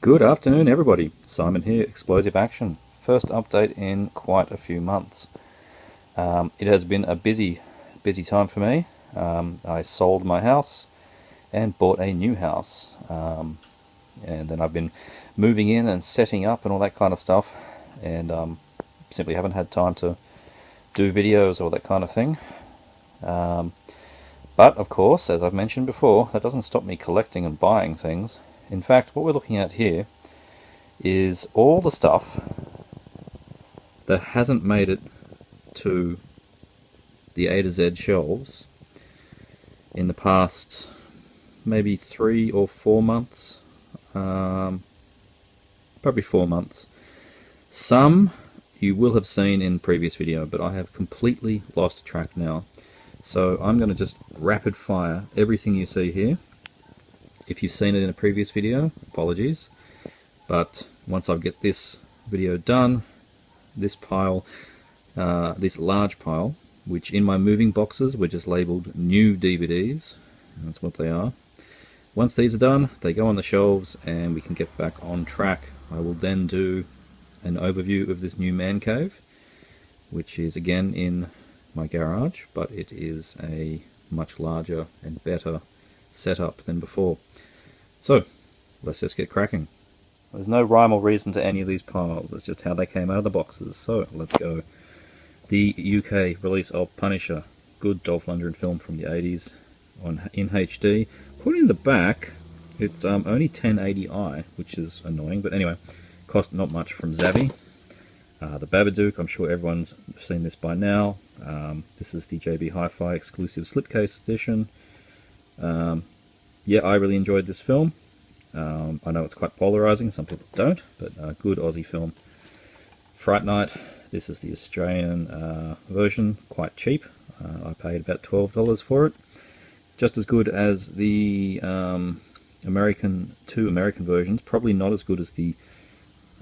Good afternoon, everybody. Simon here, Explosive Action. First update in quite a few months. It has been a busy time for me. I sold my house and bought a new house. And then I've been moving in and setting up and all that kind of stuff. And simply haven't had time to do videos or that kind of thing. But, of course, as I've mentioned before, that doesn't stop me collecting and buying things. In fact, what we're looking at here is all the stuff that hasn't made it to the A to Z shelves in the past maybe 3 or 4 months. Probably 4 months. Some you will have seen in previous video, but I have completely lost track now. So I'm going to just rapid fire everything you see here. If you've seen it in a previous video, apologies. But once I get this video done, this pile, this large pile, which in my moving boxes were just labelled new DVDs, that's what they are. Once these are done, they go on the shelves and we can get back on track. I will then do an overview of this new man cave, which is again in my garage, but it is a much larger and better setup than before. So, let's just get cracking. There's no rhyme or reason to any of these piles, it's just how they came out of the boxes. So, let's go. The UK release of Punisher, good Dolph Lundgren film from the 80s in HD. Put in the back, it's only 1080i, which is annoying, but anyway, cost not much from Zavvi. The Babadook, I'm sure everyone's seen this by now. This is the JB Hi-Fi exclusive slipcase edition. Yeah, I really enjoyed this film. I know it's quite polarising, some people don't, but a good Aussie film. Fright Night, this is the Australian version, quite cheap. I paid about $12 for it. Just as good as the two American versions, probably not as good as the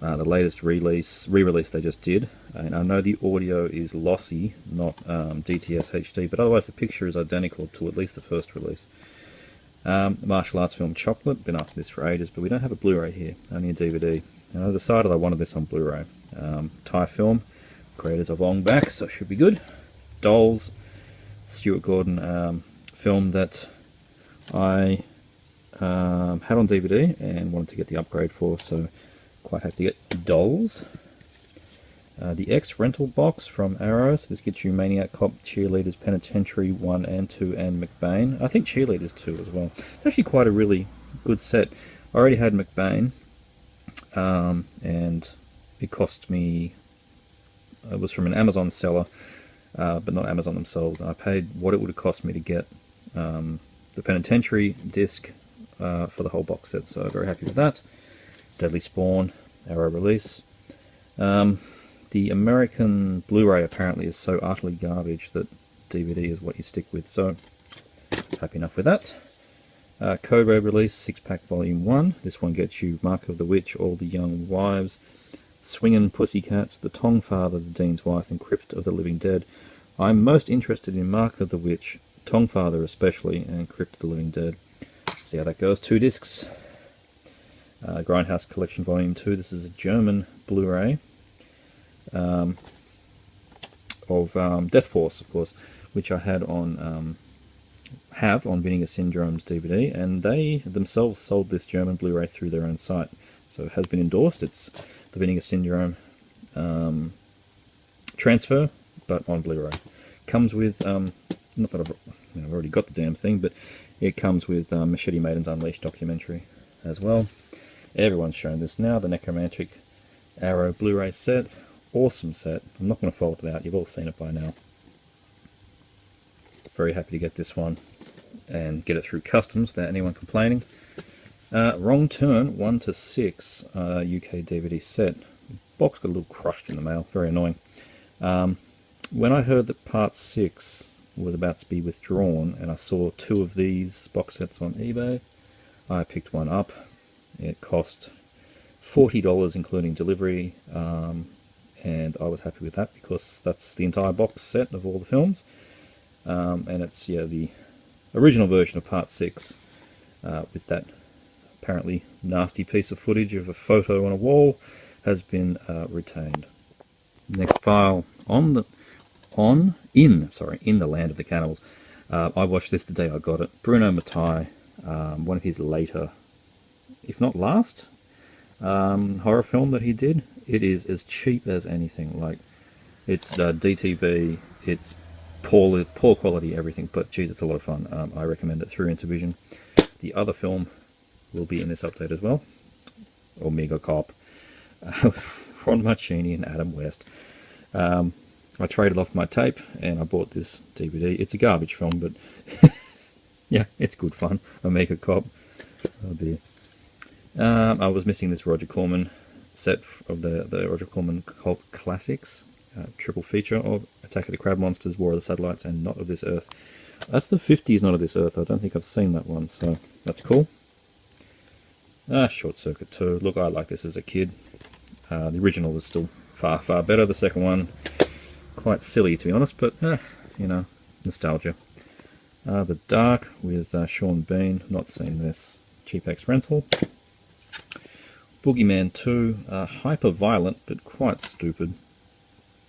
latest re-release they just did. And I know the audio is lossy, not DTS HD, but otherwise the picture is identical to at least the first release. Martial arts film Chocolate, been after this for ages, but we don't have a Blu-ray here, only a DVD. And I decided I wanted this on Blu-ray. Thai film, creators of Long Back, so it should be good. Dolls, Stuart Gordon film that I had on DVD and wanted to get the upgrade for, so quite happy to get Dolls. The X rental box from Arrow, so this gets you Maniac Cop, Cheerleaders, Penitentiary 1 and 2, and McBain. I think Cheerleaders 2 as well. It's actually quite a really good set. I already had McBain, and it cost me, it was from an Amazon seller, but not Amazon themselves. I paid what it would have cost me to get the Penitentiary disc for the whole box set, so very happy with that. Deadly Spawn, Arrow release. The American Blu-ray apparently is so utterly garbage that DVD is what you stick with, so happy enough with that. Code Red release, 6-pack volume 1. This one gets you Mark of the Witch, All the Young Wives, Swingin' Pussycats, The Tong Father, The Dean's Wife, and Crypt of the Living Dead. I'm most interested in Mark of the Witch, Tong Father especially, and Crypt of the Living Dead. See how that goes. 2 discs. Grindhouse Collection Volume 2. This is a German Blu-ray of Death Force, of course, which I had on Vinegar Syndrome's DVD, and they themselves sold this German Blu-ray through their own site, so it has been endorsed. It's the Vinegar Syndrome transfer, but on Blu-ray. Comes with not that I've already got the damn thing, but it comes with Machete Maidens Unleashed documentary as well. Everyone's shown this now, the Necromantic Arrow Blu-ray set. Awesome set. I'm not going to fold it out, you've all seen it by now. Very happy to get this one and get it through customs without anyone complaining. Wrong Turn 1 to 6 UK DVD set. Box got a little crushed in the mail, very annoying. When I heard that part 6 was about to be withdrawn and I saw 2 of these box sets on eBay, I picked one up. It cost $40 including delivery, and I was happy with that because that's the entire box set of all the films, and it's the original version of part 6 with that apparently nasty piece of footage of a photo on a wall has been retained. Next file, in the land of the cannibals. I watched this the day I got it. Bruno Mattei, one of his later, if not last, horror film that he did. It is as cheap as anything. Like, it's DTV, it's poor quality, everything, but geez, it's a lot of fun. I recommend it through Intervision. The other film will be in this update as well. Omega Cop, Ron Marchini and Adam West. I traded off my tape and I bought this DVD. It's a garbage film, but yeah, it's good fun. Omega Cop. Oh dear. I was missing this Roger Corman set of the Roger Corman cult classics. Triple feature of Attack of the Crab Monsters, War of the Satellites, and Not of This Earth. That's the 50s Not of This Earth. I don't think I've seen that one, so that's cool. Short Circuit 2. Look, I liked this as a kid. The original was still far, far better. The second one, quite silly to be honest, but, you know, nostalgia. The Dark with Sean Bean. Not seen this. Cheap X rental. Boogeyman 2. Hyper violent, but quite stupid.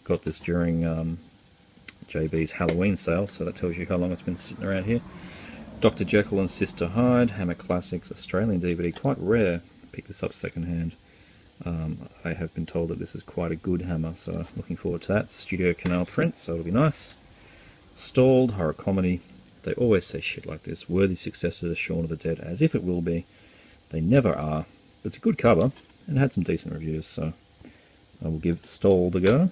Got this during JB's Halloween sale, so that tells you how long it's been sitting around here. Dr. Jekyll and Sister Hyde, Hammer Classics, Australian DVD, quite rare. Picked this up secondhand. I have been told that this is quite a good Hammer, so looking forward to that. Studio Canal print, so it'll be nice. Stalled, horror comedy. They always say shit like this. Worthy successor to Shaun of the Dead, as if it will be. They never are. But it's a good cover, and had some decent reviews, so I will give Stalled a go.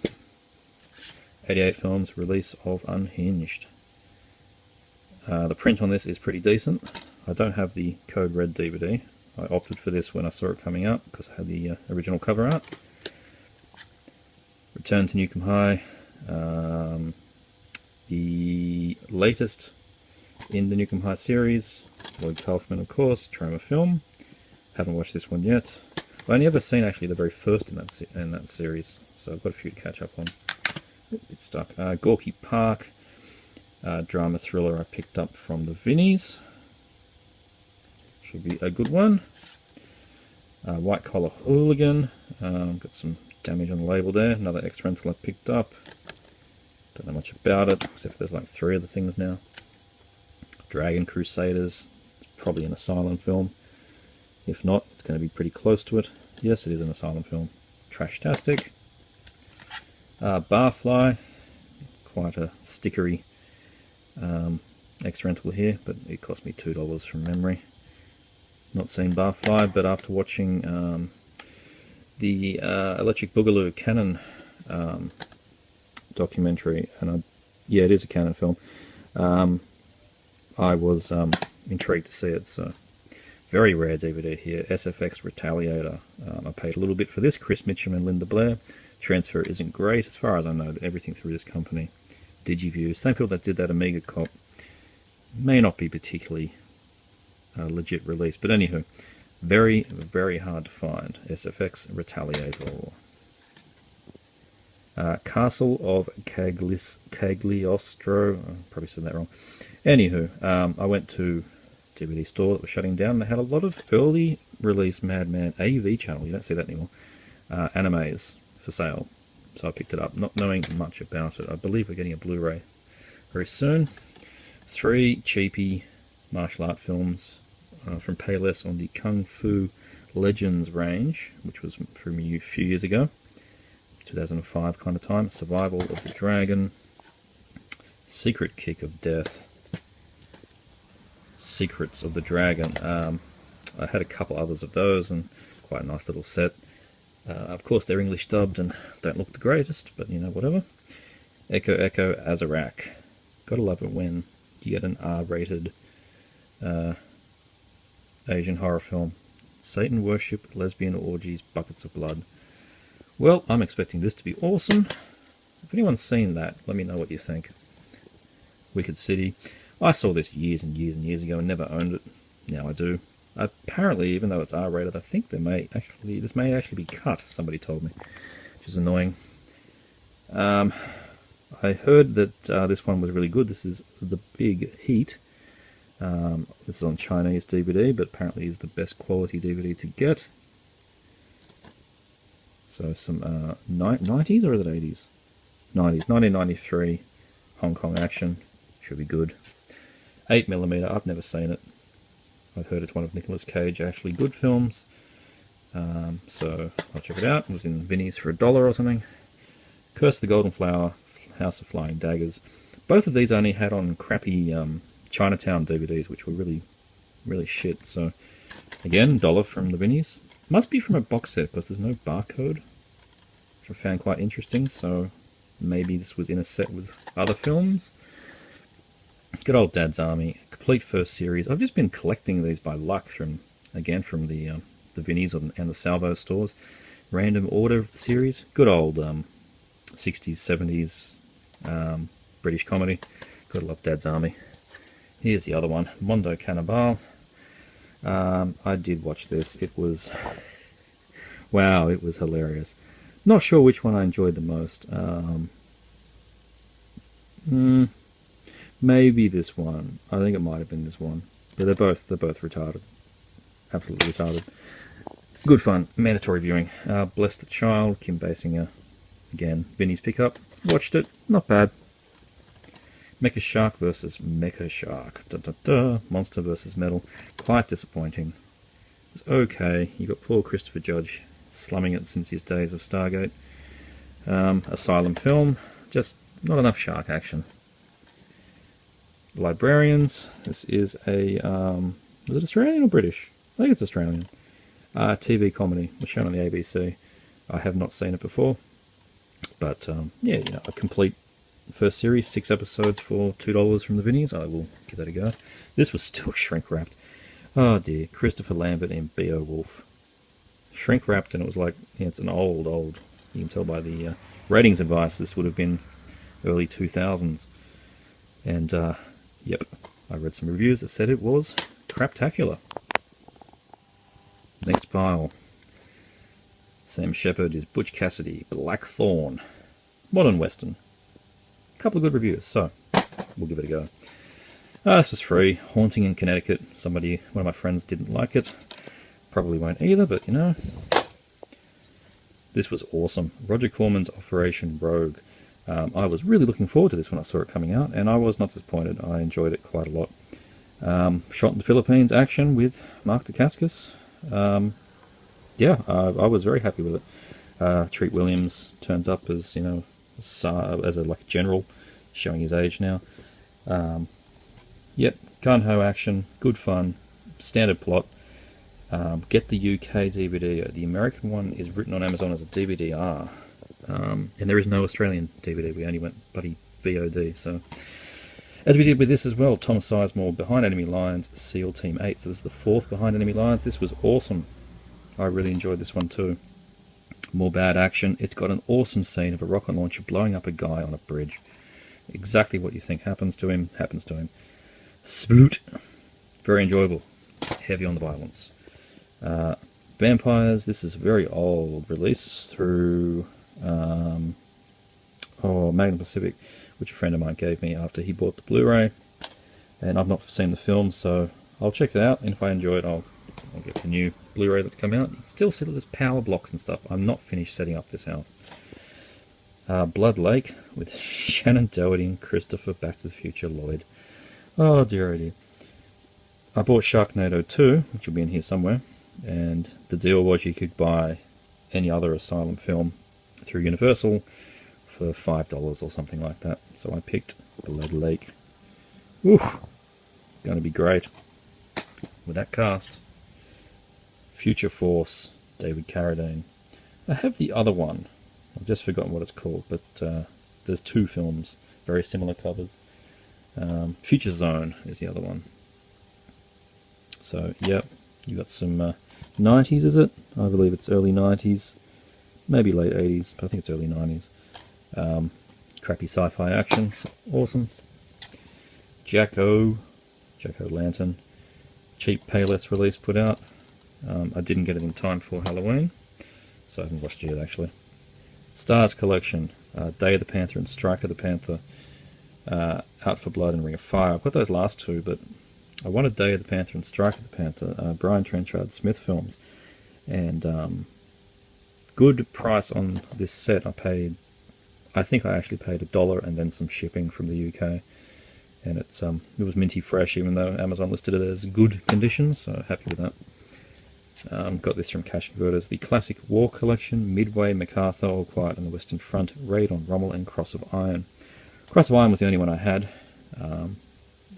88 Films, release of Unhinged. The print on this is pretty decent. I don't have the Code Red DVD. I opted for this when I saw it coming out because I had the original cover art. Return to Newcomb High. The latest in the Newcomb High series. Lloyd Kaufman, of course. Troma Film. Haven't watched this one yet. I've only ever seen actually the very first in that series, so I've got a few to catch up on. It's stuck. Gorky Park, drama thriller I picked up from the Vinnies. Should be a good one. White Collar Hooligan. Got some damage on the label there. Another X rental I picked up. Don't know much about it, except for there's like 3 other things now. Dragon Crusaders. It's probably an Asylum film. If not, it's going to be pretty close to it. Yes, it is an Asylum film. Trashtastic. Barfly, quite a stickery X rental here, but it cost me $2 from memory. Not seen Barfly, but after watching the Electric Boogaloo Canon documentary, and yeah, it is a Canon film, I was intrigued to see it. So very rare DVD here. SFX Retaliator. I paid a little bit for this. Chris Mitchum and Linda Blair. Transfer isn't great, as far as I know. Everything through this company. Digiview, same people that did that Amiga Cop, may not be particularly legit release, but anywho, very, very hard to find. SFX Retaliator. Castle of Cagliostro. I probably said that wrong. Anywho, I went to DVD store that was shutting down. They had a lot of early release Madman AV channel. You don't see that anymore. Animes for sale, so I picked it up, not knowing much about it. I believe we're getting a Blu-ray very soon. 3 cheapy martial art films from Payless on the Kung Fu Legends range, which was from a few years ago, 2005 kind of time. Survival of the Dragon, Secret Kick of Death, Secrets of the Dragon. I had a couple others of those, and quite a nice little set. Of course, they're English dubbed and don't look the greatest, but you know, whatever. Echo Echo Azarak. Gotta love it when you get an R-rated Asian horror film. Satan worship, lesbian orgies, buckets of blood. Well, I'm expecting this to be awesome. If anyone's seen that, let me know what you think. Wicked City. I saw this years and years and years ago and never owned it. Now I do. Apparently, even though it's R-rated, I think this may actually be cut, somebody told me, which is annoying. I heard that this one was really good. This is The Big Heat. This is on Chinese DVD, but apparently is the best quality DVD to get. So some 90s, or is it 80s? 90s, 1993 Hong Kong action. Should be good. 8mm, I've never seen it. I've heard it's one of Nicolas Cage actually good films. So I'll check it out. It was in Vinnie's for $1 or something. Curse of the Golden Flower, House of Flying Daggers. Both of these I only had on crappy Chinatown DVDs, which were really, really shit. So again, $1 from the Vinnie's. Must be from a box set because there's no barcode, which I found quite interesting. So maybe this was in a set with other films. Good old Dad's Army, complete first series. I've just been collecting these by luck from the Vinnie's and the Salvo stores. Random order of the series. Good old 60s, 70s British comedy. Gotta love Dad's Army. Here's the other one, Mondo Cannibal. I did watch this. It was wow, it was hilarious. Not sure which one I enjoyed the most. Maybe this one. I think it might have been this one. But they're both retarded. Absolutely retarded. Good fun. Mandatory viewing. Bless the Child, Kim Basinger. Again, Vinnie's pickup. Watched it. Not bad. Mecha Shark versus Mecha Shark. Monster versus Metal. Quite disappointing. It's okay. You got poor Christopher Judge slumming it since his days of Stargate. Asylum film. Just not enough shark action. Librarians. This is a... is it Australian or British? I think it's Australian. TV comedy. Was shown on the ABC. I have not seen it before. But, yeah, you know, a complete first series, 6 episodes for $2 from the Vinnie's. I will give that a go. This was still shrink-wrapped. Oh dear, Christopher Lambert and Beowulf. Shrink-wrapped, and it was like, yeah, it's an old, you can tell by the ratings advice, this would have been early 2000s. And, yep, I read some reviews that said it was craptacular. Next pile. Sam Shepard is Butch Cassidy, Blackthorn. Modern Western. A couple of good reviews, so we'll give it a go. This was free. Haunting in Connecticut. One of my friends didn't like it. Probably won't either, but you know. This was awesome. Roger Corman's Operation Rogue. I was really looking forward to this when I saw it coming out, and I was not disappointed. I enjoyed it quite a lot. Shot in the Philippines action with Mark Dacascos. Yeah, I was very happy with it. Treat Williams turns up as, you know, as a like general, showing his age now. Yep, gun-ho action, good fun, standard plot. Get the UK DVD. The American one is written on Amazon as a DVD-R. And there is no Australian DVD. We only went bloody VOD. So, as we did with this as well, Tom Sizemore, Behind Enemy Lines, SEAL Team 8. So this is the 4th Behind Enemy Lines. This was awesome. I really enjoyed this one too. More bad action. It's got an awesome scene of a rocket launcher blowing up a guy on a bridge. Exactly what you think happens to him, happens to him. Sploot. Very enjoyable. Heavy on the violence. Vampires. This is a very old release through Magnum Pacific, which a friend of mine gave me after he bought the Blu-ray. And I've not seen the film, so I'll check it out, and if I enjoy it, I'll get the new Blu-ray that's come out. You can still see that there's power blocks and stuff. I'm not finished setting up this house. Blood Lake with Shannon Doherty and Christopher Back to the Future Lloyd. Oh dear, oh dear. I bought Sharknado 2, which will be in here somewhere, and the deal was you could buy any other Asylum film through Universal for $5 or something like that. So I picked Blood Lake. Ooh, going to be great with that cast. Future Force, David Carradine. I have the other one. I've just forgotten what it's called, but there's 2 films, very similar covers. Future Zone is the other one. So, yep, you got some 90s, is it? I believe it's early 90s, maybe late 80s, but I think it's early 90s. Crappy sci-fi action, awesome. Jack-O-Lantern, cheap Payless release put out. I didn't get it in time for Halloween, so I haven't watched it yet actually. Stars Collection, Day of the Panther and Strike of the Panther, Out for Blood and Ring of Fire. I've got those last 2, but I wanted Day of the Panther and Strike of the Panther, Brian Trenchard Smith films, and good price on this set. I think I actually paid $1 and then some shipping from the UK, and it was minty fresh, even though Amazon listed it as good condition, so happy with that. Got this from Cash Converters, the Classic War Collection, Midway, MacArthur, All Quiet on the Western Front, Raid on Rommel, and Cross of Iron. Cross of Iron was the only one I had, and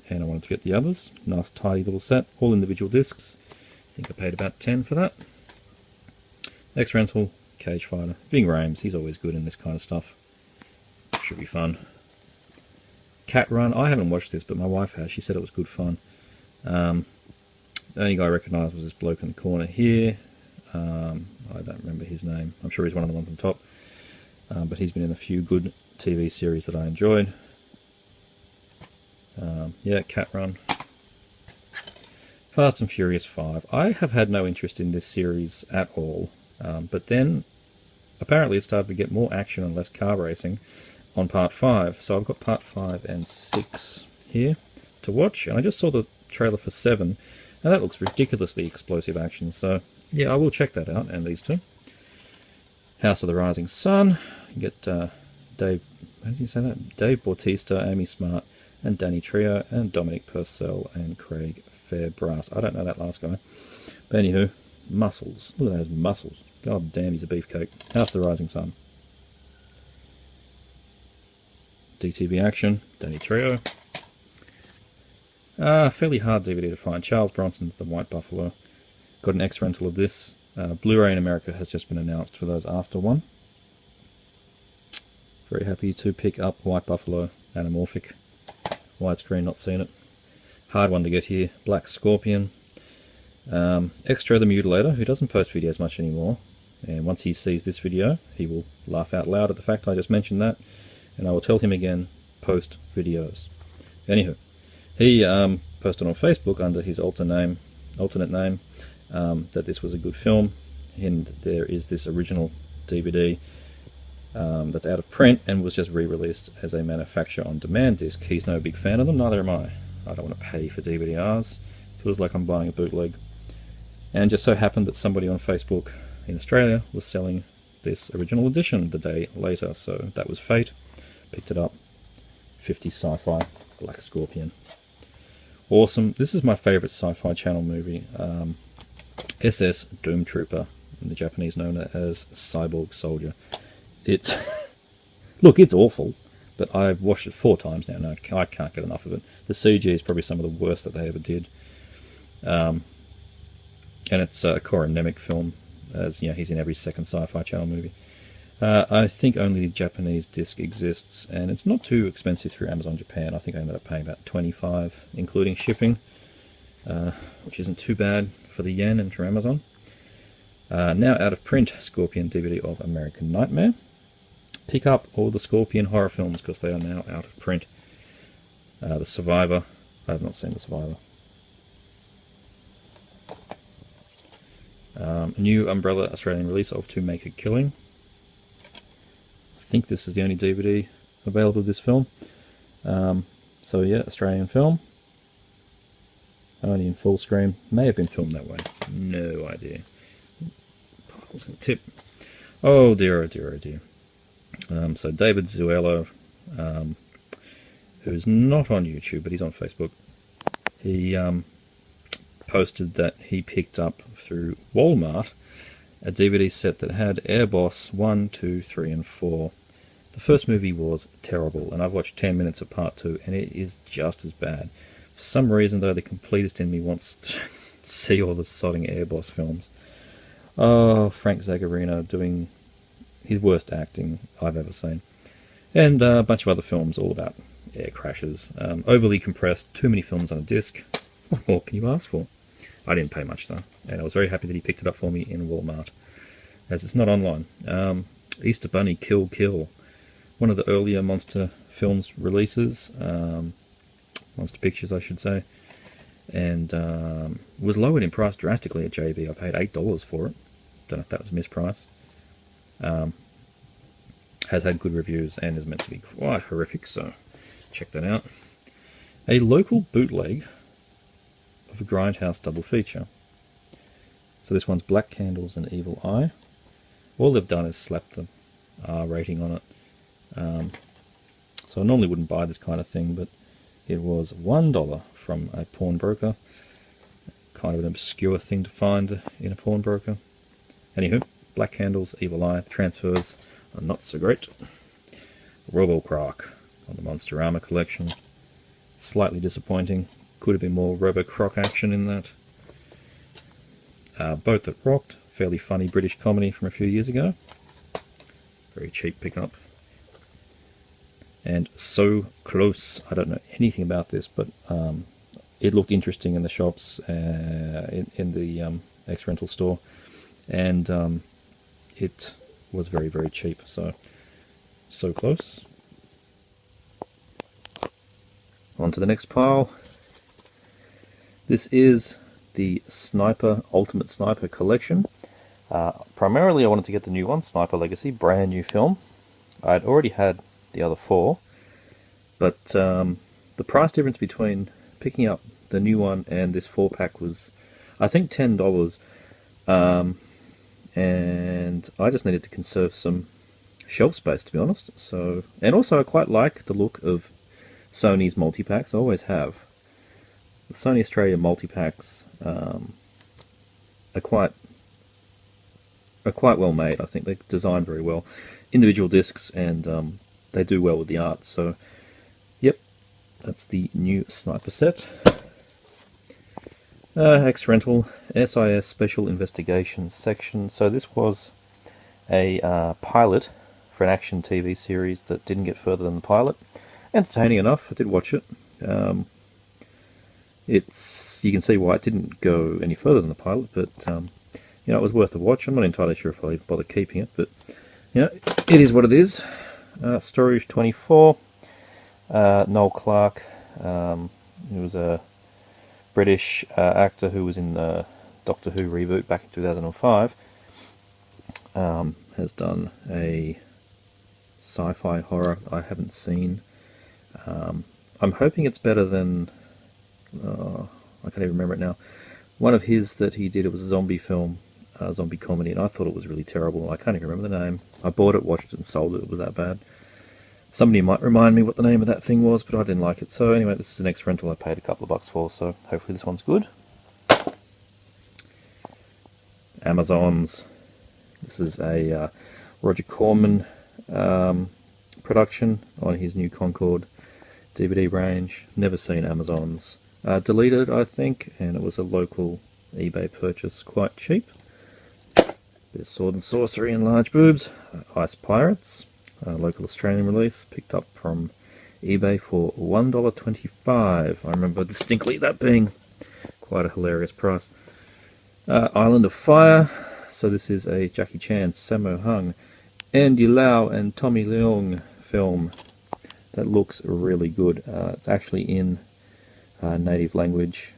I wanted to get the others. Nice tidy little set, all individual discs. I think I paid about 10 for that. X-Rental, Cage Fighter, Ving Rhames, he's always good in this kind of stuff. Should be fun. Cat Run, I haven't watched this, but my wife has. She said it was good fun. The only guy I recognised was this bloke in the corner here. I don't remember his name. I'm sure he's one of the ones on top. But he's been in a few good TV series that I enjoyed. Yeah, Cat Run. Fast and Furious 5. I have had no interest in this series at all. But then, apparently it started to get more action and less car racing on Part 5. So I've got Part 5 and 6 here to watch. And I just saw the trailer for 7. And that looks ridiculously explosive action, so yeah, I will check that out, and these two. House of the Rising Sun, you get Dave, how did you say that? Dave Bautista, Amy Smart, and Danny Trejo, and Dominic Purcell, and Craig Fairbrass. I don't know that last guy. But anywho, muscles. Look at those muscles. God damn, he's a beefcake. House of the Rising Sun. DTV action, Danny Trejo. Fairly hard DVD to find. Charles Bronson's The White Buffalo. Got an X-Rental of this. Blu-ray in America has just been announced for those after one. Very happy to pick up White Buffalo, anamorphic. Widescreen, not seen it. Hard one to get here. Black Scorpion. Extra the Mutilator, who doesn't post videos much anymore. And once he sees this video, he will laugh out loud at the fact I just mentioned that. And I will tell him again, post videos. Anywho. He posted on Facebook under his alternate name that this was a good film, and there is this original DVD that's out of print and was just re-released as a manufacture-on-demand disc. He's no big fan of them, neither am I. I don't want to pay for DVD-Rs. Feels like I'm buying a bootleg. And just so happened that somebody on Facebook in Australia was selling this original edition the day later, so that was fate. Picked it up. 50 Sci-Fi, Black Scorpion. Awesome. This is my favourite Sci-Fi Channel movie. SS Doom Trooper, in the Japanese known as Cyborg Soldier. It's look, it's awful, but I've watched it 4 times now. No, I can't get enough of it. The CG is probably some of the worst that they ever did. And it's a Corman Nemec film, as you know, he's in every second Sci-Fi Channel movie. I think only the Japanese disc exists, and it's not too expensive through Amazon Japan. I think I ended up paying about $25, including shipping, which isn't too bad for the yen and for Amazon. Now out of print, Scorpion DVD of American Nightmare. Pick up all the Scorpion horror films because they are now out of print. The Survivor. I have not seen The Survivor. A new Umbrella Australian release of To Make a Killing. I think this is the only DVD available of this film. So yeah, Australian film. Only in full screen. May have been filmed that way. No idea. Parkle's going to tip. Oh dear, oh dear, oh dear. So David Zuello, who's not on YouTube, but he's on Facebook. He posted that he picked up through Walmart a DVD set that had Airboss 1, 2, 3, and 4. The first movie was terrible, and I've watched 10 minutes of part 2, and it is just as bad. For some reason, though, the completist in me wants to see all the sodding Airboss films. Oh, Frank Zagarino doing his worst acting I've ever seen. And a bunch of other films all about air crashes. Overly compressed, too many films on a disc. What more can you ask for? I didn't pay much, though, and I was very happy that he picked it up for me in Walmart, as it's not online. Easter Bunny Kill Kill, one of the earlier Monster Films releases, Monster Pictures I should say, and was lowered in price drastically at JB. I paid $8 for it. Don't know if that was a misprice. Has had good reviews and is meant to be quite horrific, so check that out. A local bootleg of a Grindhouse double feature. So this one's Black Candles and Evil Eye. All they've done is slap the R rating on it. So I normally wouldn't buy this kind of thing, but it was $1 from a pawnbroker. Kind of an obscure thing to find in a pawnbroker. Anywho, Black Candles, Evil Eye. Transfers are not so great. Robo-Croc on the Monsterama collection. Slightly disappointing. Could have been more Robo-Croc action in that. Boat That Rocked. Fairly funny British comedy from a few years ago. Very cheap pickup. And So Close. I don't know anything about this, but it looked interesting in the shops, in the ex-rental store, and it was very, very cheap. So Close. On to the next pile. This is the Ultimate Sniper collection. Primarily I wanted to get the new one, Sniper Legacy, brand new film. I'd already had the other four, but the price difference between picking up the new one and this 4-pack was, I think, $10, and I just needed to conserve some shelf space, to be honest. And also I quite like the look of Sony's multi-packs. I always have. The Sony Australia multi-packs are quite well made. I think they're designed very well. Individual discs, and they do well with the art. So, yep, that's the new Sniper set. Ex-rental, SIS Special Investigations section. So this was a pilot for an action TV series that didn't get further than the pilot. Entertaining enough. I did watch it. You can see why it didn't go any further than the pilot, but you know, it was worth a watch. I'm not entirely sure if I'll even bother keeping it, but you know, it is what it is. Storage 24. Noel Clarke, who was a British actor who was in the Doctor Who reboot back in 2005, has done a sci-fi horror I haven't seen. I'm hoping it's better than, I can't even remember it now. One of his that he did, it was a zombie film, zombie comedy, and I thought it was really terrible. I can't even remember the name. I bought it, watched it, and sold it. It was that bad. Somebody might remind me what the name of that thing was, but I didn't like it. So anyway, this is an ex-rental I paid a couple of bucks for, so hopefully this one's good. Amazons. This is a Roger Corman production on his new Concord DVD range. Never seen Amazons. Deleted, I think, and it was a local eBay purchase, quite cheap. Bit of Sword and Sorcery and Large Boobs. Ice Pirates. Local Australian release, picked up from eBay for $1.25. I remember distinctly that being quite a hilarious price. Island of Fire. So this is a Jackie Chan, Sammo Hung, Andy Lau and Tommy Leung film that looks really good. It's actually in native language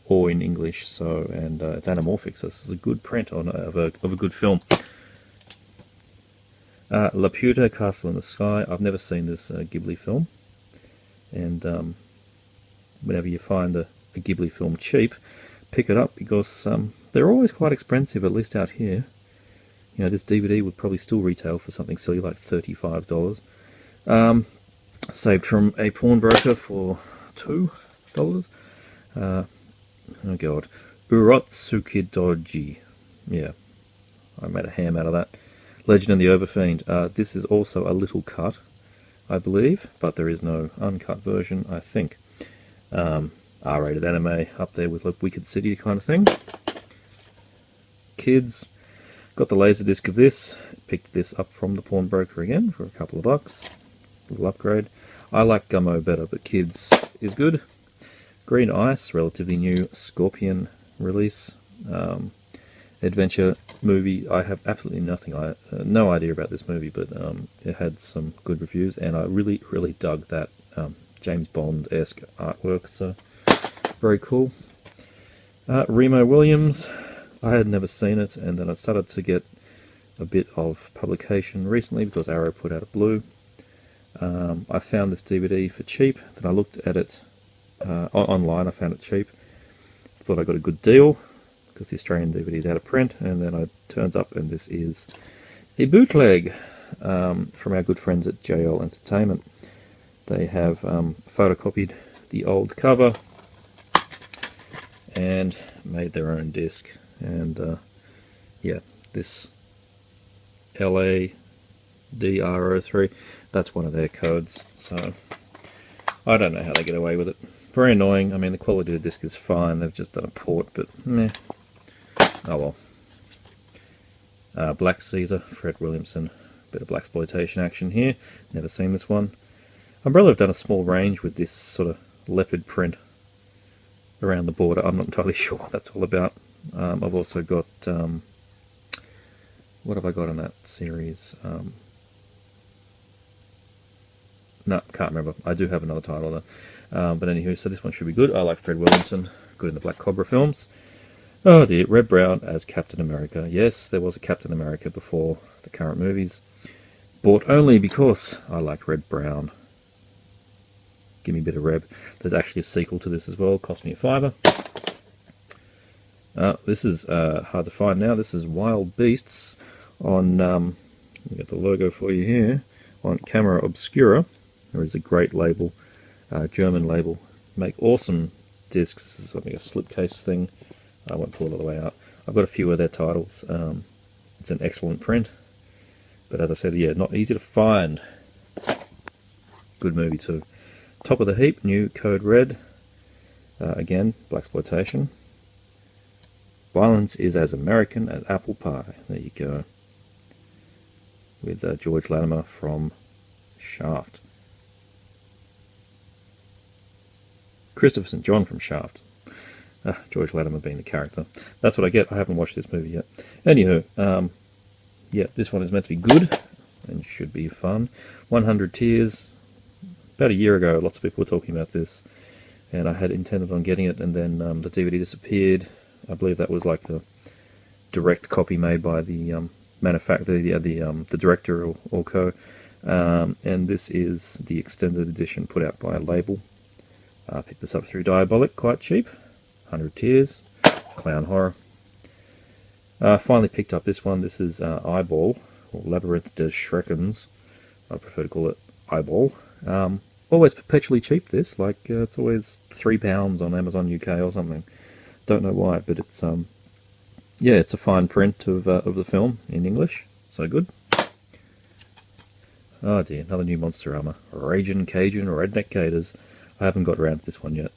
or in English, and it's anamorphic, so this is a good print of a good film. Laputa, Castle in the Sky. I've never seen this Ghibli film, and whenever you find a Ghibli film cheap, pick it up, because they're always quite expensive, at least out here. You know, this DVD would probably still retail for something silly like $35. Saved from a pawnbroker for $2. Oh god. Urotsukidoji. Yeah, I made a ham out of that. Legend and the Overfiend. This is also a little cut, I believe, but there is no uncut version, I think. R-rated anime up there with like Wicked City kind of thing. Kids. Got the Laserdisc of this. Picked this up from the pawnbroker again for a couple of bucks. Little upgrade. I like Gummo better, but Kids is good. Green Ice, relatively new Scorpion release. Adventure movie. I have absolutely no idea about this movie, but it had some good reviews, and I really dug that James Bond-esque artwork, so very cool. Remo Williams. I had never seen it, and then I started to get a bit of publication recently because Arrow put out a blue. I found this DVD for cheap. Then I looked at it online. I found it cheap. thought I got a good deal because the Australian DVD is out of print, and then I turns up and this is a bootleg from our good friends at JL Entertainment. They have photocopied the old cover and made their own disc, and yeah, this LADR03, that's one of their codes, so I don't know how they get away with it. Very annoying. I mean, the quality of the disc is fine, they've just done a port, but meh. Oh well. Black Caesar, Fred Williamson, bit of Blaxploitation action here, never seen this one. Umbrella have done a small range with this sort of leopard print around the border. I'm not entirely sure what that's all about. I've also got, what have I got in that series? No, can't remember. I do have another title though. But anywho, so this one should be good. I like Fred Williamson, good in the Black Cobra films. Oh dear, Red Brown as Captain America. Yes, there was a Captain America before the current movies. Bought only because I like Red Brown. Give me a bit of Reb. There's actually a sequel to this as well, cost me $5. This is hard to find now. This is Wild Beasts on, we got the logo for you here, on Camera Obscura. There is a great label, German label. Make awesome discs. This is something, a slipcase thing. I won't pull it all the way out. I've got a few of their titles. It's an excellent print, but as I said, yeah, not easy to find. Good movie too. Top of the heap, new Code Red. Again, Blaxploitation. Violence is as American as apple pie. There you go. With George Latimer from Shaft. Christopher St. John from Shaft. George Latimer being the character. That's what I get. I haven't watched this movie yet. Anywho, yeah, this one is meant to be good and should be fun. 100 Tears. About a year ago, lots of people were talking about this, and I had intended on getting it, and then the DVD disappeared. I believe that was like the direct copy made by the the director or co. And this is the extended edition put out by a label. I picked this up through Diabolic, quite cheap. 100 Tears, clown horror. Finally picked up this one. This is Eyeball, or Labyrinth des Schreckens. I prefer to call it Eyeball. Always perpetually cheap, this, like it's always £3 on Amazon UK or something. Don't know why, but it's yeah, it's a fine print of the film in English, so good. Oh dear, another new Monster Armour. Ragin' Cajun Redneck Gators. I haven't got around to this one yet.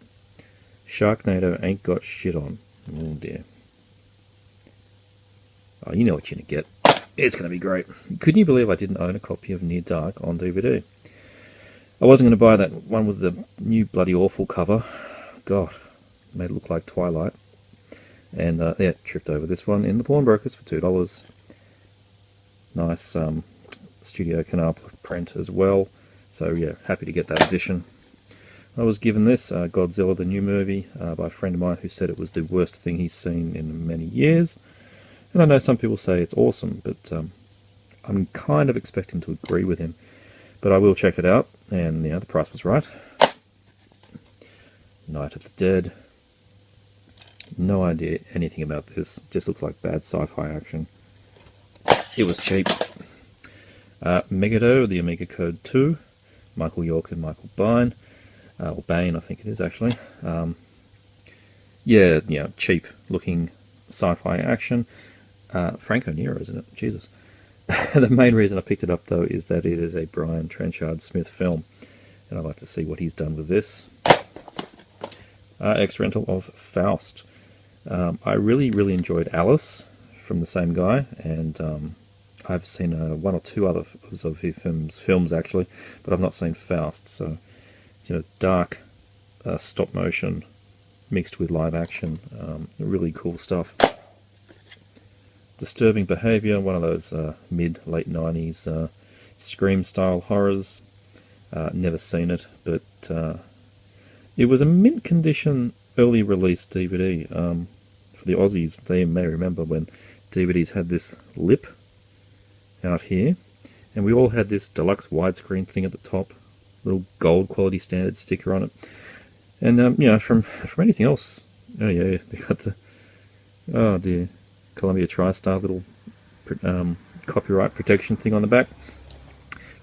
Sharknado ain't got shit on. Oh dear. Oh, you know what you're gonna get. It's gonna be great. Couldn't you believe I didn't own a copy of Near Dark on DVD? I wasn't going to buy that one with the new bloody awful cover. God, made it look like Twilight. And yeah, tripped over this one in the pawnbrokers for $2. Nice Studio Canal print as well. So yeah, happy to get that edition. I was given this, Godzilla, the new movie, by a friend of mine who said it was the worst thing he's seen in many years. And I know some people say it's awesome, but I'm kind of expecting to agree with him. But I will check it out, and yeah, the price was right. Night of the Dead. No idea anything about this. Just looks like bad sci-fi action. It was cheap. Megado, the Amiga Code 2. Michael York and Michael Bine. Or Bain, I think it is actually. Yeah, cheap looking sci-fi action. Franco Nero, isn't it? Jesus. The main reason I picked it up, though, is that it is a Brian Trenchard Smith film, and I'd like to see what he's done with this. Ex-rental of Faust. I really enjoyed Alice from the same guy, and I've seen one or two others of his films actually, but I've not seen Faust. So, you know, dark stop motion mixed with live action, really cool stuff. Disturbing Behaviour, one of those mid-late 90s Scream-style horrors. Never seen it, but it was a mint condition early release DVD. For the Aussies, they may remember when DVDs had this lip out here, and we all had this deluxe widescreen thing at the top, little gold quality standard sticker on it. And you know, from anything else Oh yeah, they got the, oh dear, Columbia TriStar little copyright protection thing on the back.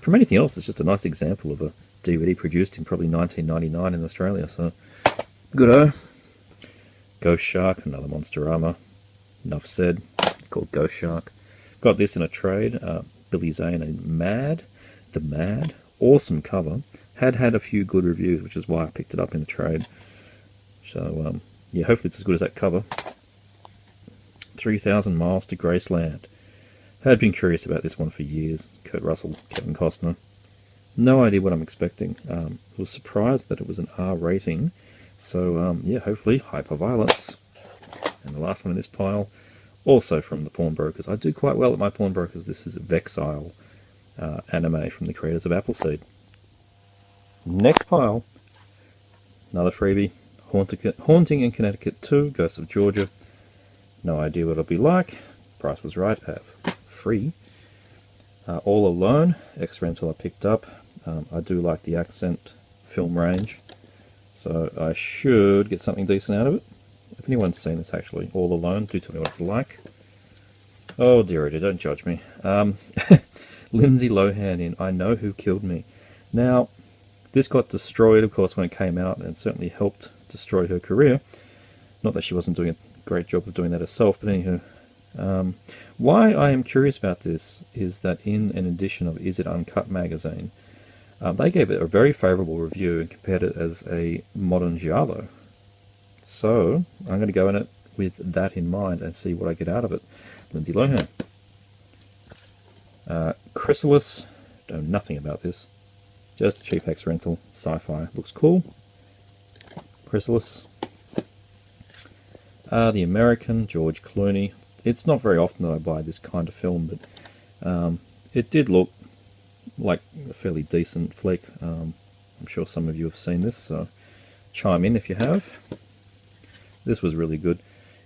From anything else, it's just a nice example of a DVD produced in probably 1999 in Australia, so good-o. Ghost Shark, another Monsterama. Enough said. Called Ghost Shark. Got this in a trade. Billy Zane and Mad. The Mad. Awesome cover. Had a few good reviews, which is why I picked it up in the trade. So, yeah, hopefully it's as good as that cover. 3,000 Miles to Graceland. Had been curious about this one for years. Kurt Russell, Kevin Costner. No idea what I'm expecting. Was surprised that it was an R rating. So, yeah, hopefully hyperviolence. And the last one in this pile, also from the pawnbrokers. I do quite well at my pawnbrokers. This is Vexile anime from the creators of Appleseed. Next pile, another freebie. Haunting in Connecticut 2, Ghosts of Georgia. No idea what it'll be like. Price was right, free. All Alone, ex-rental I picked up. I do like the accent film range, so I should get something decent out of it. If anyone's seen this actually, All Alone, do tell me what it's like. Oh dear, don't judge me. Lindsay Lohan in I Know Who Killed Me. Now, this got destroyed, of course, when it came out, and certainly helped destroy her career. Not that she wasn't doing a great job of doing that herself, but anywho. Why I am curious about this is that in an edition of Is It Uncut magazine, they gave it a very favourable review and compared it as a modern giallo. So, I'm going to go in it with that in mind and see what I get out of it. Lindsay Lohan. Chrysalis, know nothing about this. Just a cheap Hex rental, sci-fi, looks cool. Chrysalis. The American, George Clooney. It's not very often that I buy this kind of film, but it did look like a fairly decent flick. I'm sure some of you have seen this, so chime in if you have. This was really good.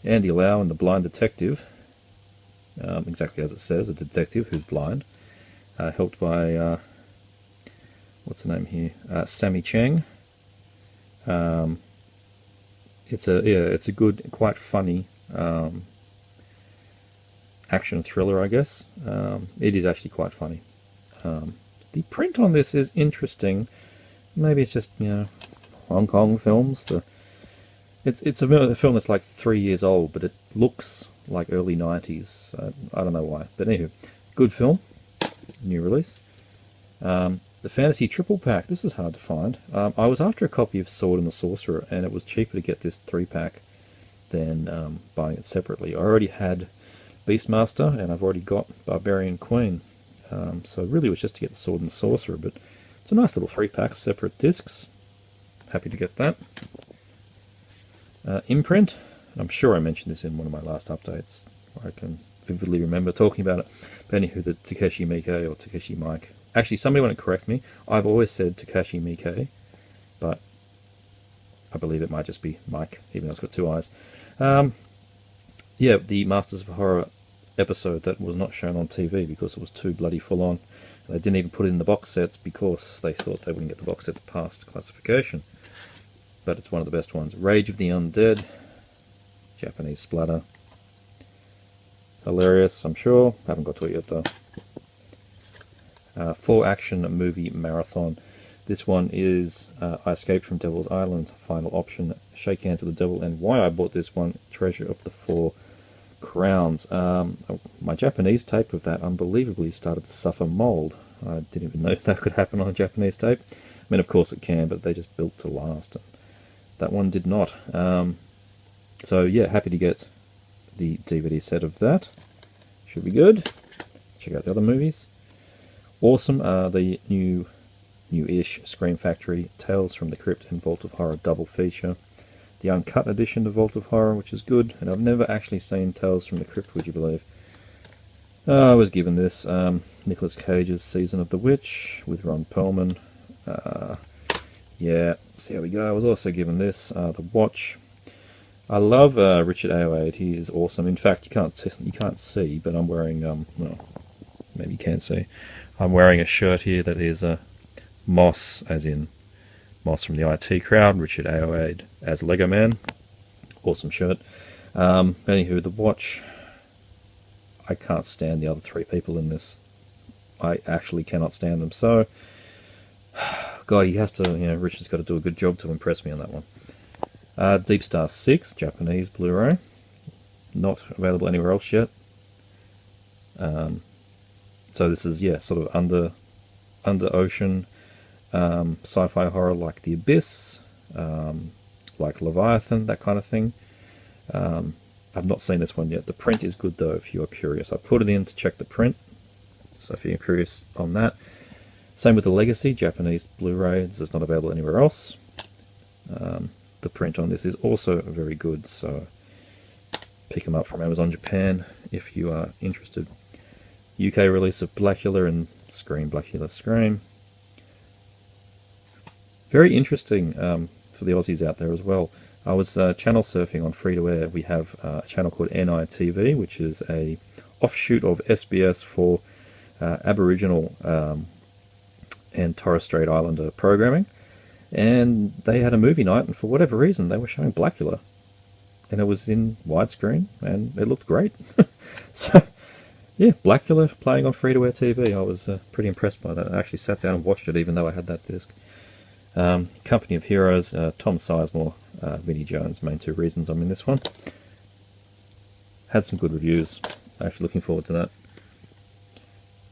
Andy Lau and the Blind Detective, exactly as it says, a detective who's blind, helped by, what's the name here, Sammy Cheng. It's a good, quite funny action thriller, I guess. It is actually quite funny. The print on this is interesting. Maybe it's just, Hong Kong films. It's a film that's like 3 years old, but it looks like early 90s. I don't know why. But anyway, good film. New release. The Fantasy Triple Pack. This is hard to find. I was after a copy of Sword and the Sorcerer, and it was cheaper to get this 3-pack than buying it separately. I already had Beastmaster, and I've already got Barbarian Queen. So really it was just to get the Sword and the Sorcerer, but it's a nice little 3-pack, separate discs. Happy to get that. Imprint. I'm sure I mentioned this in one of my last updates. I can vividly remember talking about it. But anywho, the Takeshi Miike or Takeshi Mike. Actually, somebody want to correct me. I've always said Takashi Miike, but I believe it might just be Mike, even though it's got 2 eyes. Yeah, the Masters of Horror episode that was not shown on TV because it was too bloody full on. And they didn't even put it in the box sets because they thought they wouldn't get the box sets past classification. But it's one of the best ones. Rage of the Undead. Japanese splatter. Hilarious, I'm sure. Haven't got to it yet though. 4-action movie marathon. This one is I Escaped from Devil's Island, Final Option, Shake Hands with the Devil, and why I bought this one, Treasure of the Four Crowns. My Japanese tape of that unbelievably started to suffer mold. I didn't even know that could happen on a Japanese tape. I mean, of course it can, but they just built to last. That one did not. So yeah, happy to get the DVD set of that. Should be good. Check out the other movies. Awesome. The new-ish Scream Factory, Tales from the Crypt and Vault of Horror double feature. The uncut edition of Vault of Horror, which is good. And I've never actually seen Tales from the Crypt, would you believe? I was given this. Nicolas Cage's Season of the Witch with Ron Perlman. Yeah, see how we go. I was also given this, The Watch. I love Richard Ayoade. He is awesome. In fact, you can't see, but I'm wearing well, maybe you can see. I'm wearing a shirt here that is Moss, as in Moss from the IT Crowd. Richard Ayoade as Lego Man. awesome shirt. Anywho, the watch, I can't stand the other three people in this. I actually cannot stand them. So, God, he has to, Richard's got to do a good job to impress me on that one. Deep Star 6, Japanese Blu-ray. Not available anywhere else yet. So this is, sort of under ocean sci-fi horror like The Abyss, like Leviathan, that kind of thing. I've not seen this one yet. The print is good though, if you're curious. I put it in to check the print, so if you're curious on that. Same with The Legacy, Japanese Blu-ray. This is not available anywhere else. The print on this is also very good, so pick them up from Amazon Japan if you are interested. UK release of Blackula and Scream, Blackula Scream. Very interesting for the Aussies out there as well. I was channel surfing on free-to-air. We have a channel called NITV, which is a offshoot of SBS for Aboriginal and Torres Strait Islander programming. And they had a movie night, and for whatever reason, they were showing Blackula. And it was in widescreen, and it looked great. So, yeah, Blackula playing on free-to-air TV. I was pretty impressed by that. I actually sat down and watched it, even though I had that disc. Company of Heroes, Tom Sizemore, Vinnie Jones, main two reasons I'm in this one. Had some good reviews. Actually looking forward to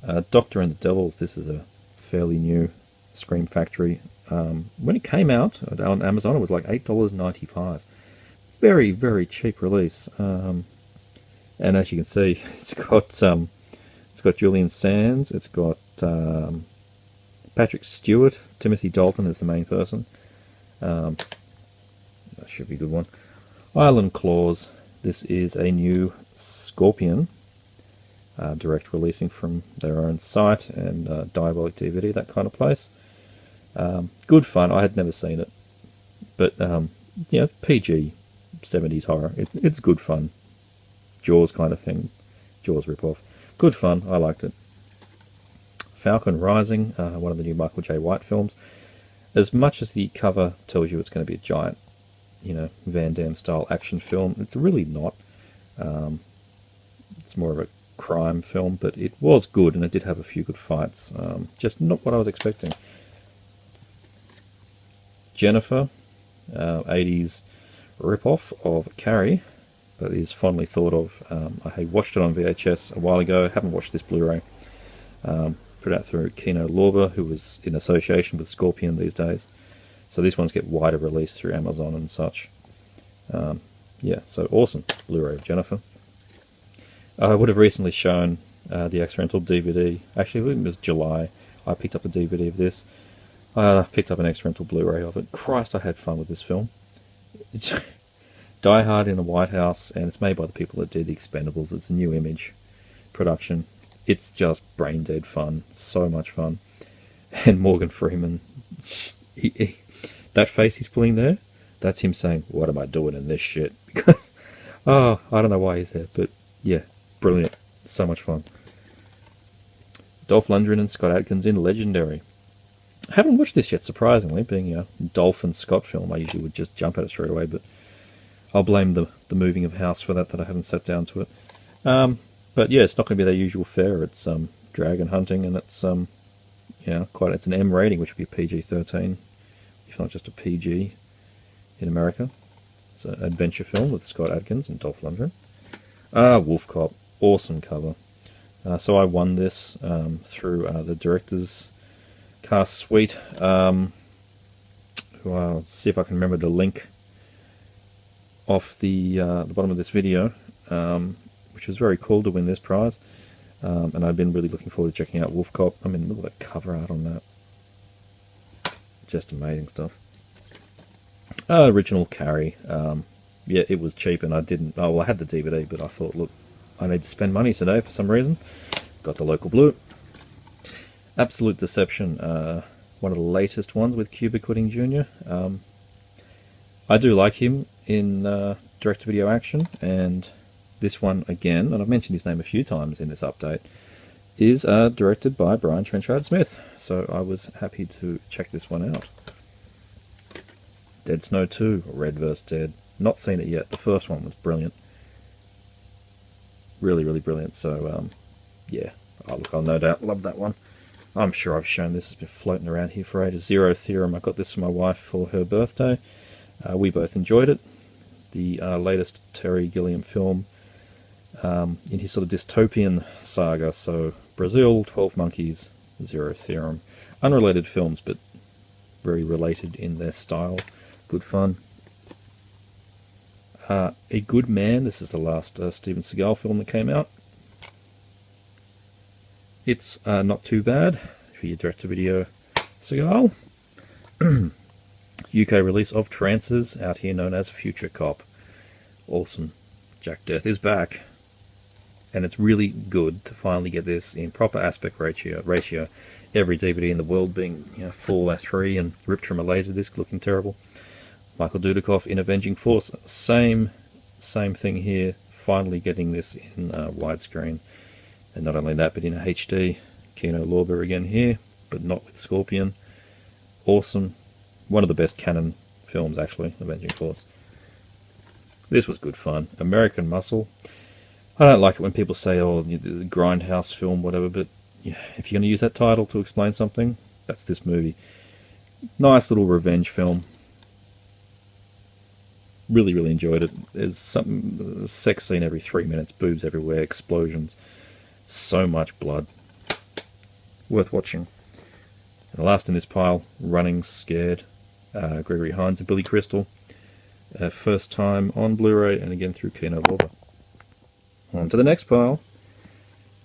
that. Doctor and the Devils, this is a fairly new Scream Factory. When it came out on Amazon, it was like $8.95. Very, very cheap release. And as you can see, it's got Julian Sands, it's got Patrick Stewart, Timothy Dalton is the main person. That should be a good one. Island Claws. This is a new Scorpion, direct releasing from their own site and Diabolic DVD, that kind of place. Good fun. I had never seen it, but PG 70s horror. It's good fun. Jaws kind of thing. Jaws ripoff. Good fun. I liked it. Falcon Rising, one of the new Michael J. White films. As much as the cover tells you it's going to be a giant, Van Damme style action film, it's really not. It's more of a crime film, but it was good and it did have a few good fights. Just not what I was expecting. Jennifer, 80s ripoff of Carrie, but is fondly thought of. I watched it on VHS a while ago. Haven't watched this Blu-ray. Put out through Kino Lorber, who was in association with Scorpion these days. So these ones get wider release through Amazon and such. So awesome Blu-ray of Jennifer. I would have recently shown the X-Rental DVD. Actually, it was July. I picked up a DVD of this. I picked up an X-Rental Blu-ray of it. Christ, I had fun with this film. It's Die Hard in a White House, and it's made by the people that do The Expendables. It's a New Image production. It's just brain dead fun. So much fun. And Morgan Freeman, that face he's pulling there, that's him saying, "What am I doing in this shit?" Because, I don't know why he's there, but yeah, brilliant. So much fun. Dolph Lundgren and Scott Adkins in Legendary. I haven't watched this yet, surprisingly, being a Dolph and Scott film. I usually would just jump at it straight away, but I'll blame the moving of house for that I haven't sat down to it. But yeah, it's not going to be their usual fare. It's dragon hunting, and it's it's an M rating, which would be a PG-13, if not just a PG in America. It's an adventure film with Scott Adkins and Dolph Lundgren. Wolf Cop, awesome cover. So I won this through the director's cast suite. Who I'll see if I can remember the link off the bottom of this video, which was very cool to win this prize. And I've been really looking forward to checking out Wolf Cop. I mean, look at the cover art on that. Just amazing stuff. Original Carrie. Yeah, it was cheap, and I didn't... Oh, well, I had the DVD, but I thought, look, I need to spend money today for some reason. Got the local blue. Absolute Deception. One of the latest ones with Cuba Gooding Jr. I do like him in direct-to-video action, and this one again, and I've mentioned his name a few times in this update, is directed by Brian Trenchard Smith, so I was happy to check this one out. Dead Snow 2, Red vs. Dead. Not seen it yet. The first one was brilliant. Really, really brilliant. So, yeah. Oh, look, I'll no doubt love that one. I'm sure I've shown this. It's been floating around here for ages. Zero Theorem. I got this for my wife for her birthday. We both enjoyed it. The latest Terry Gilliam film in his sort of dystopian saga. So, Brazil, 12 Monkeys, Zero Theorem. Unrelated films, but very related in their style. Good fun. A Good Man. This is the last Steven Seagal film that came out. It's not too bad for your direct-to-video Seagal. UK release of Trances, out here known as Future Cop. Awesome. Jack Death is back. And it's really good to finally get this in proper aspect ratio. Every DVD in the world being 4:3 and ripped from a laserdisc, looking terrible. Michael Dudikoff in Avenging Force. Same thing here. Finally getting this in widescreen. And not only that, but in HD. Kino Lorber again here, but not with Scorpion. Awesome. One of the best canon films, actually, Avenging Force. This was good fun. American Muscle. I don't like it when people say, oh, the Grindhouse film, whatever, but yeah, if you're going to use that title to explain something, that's this movie. Nice little revenge film. Really, really enjoyed it. There's a sex scene every 3 minutes, boobs everywhere, explosions. So much blood. Worth watching. And the last in this pile, Running Scared. Gregory Hines and Billy Crystal. First time on Blu-ray and again through Kino Lorber. On to the next pile.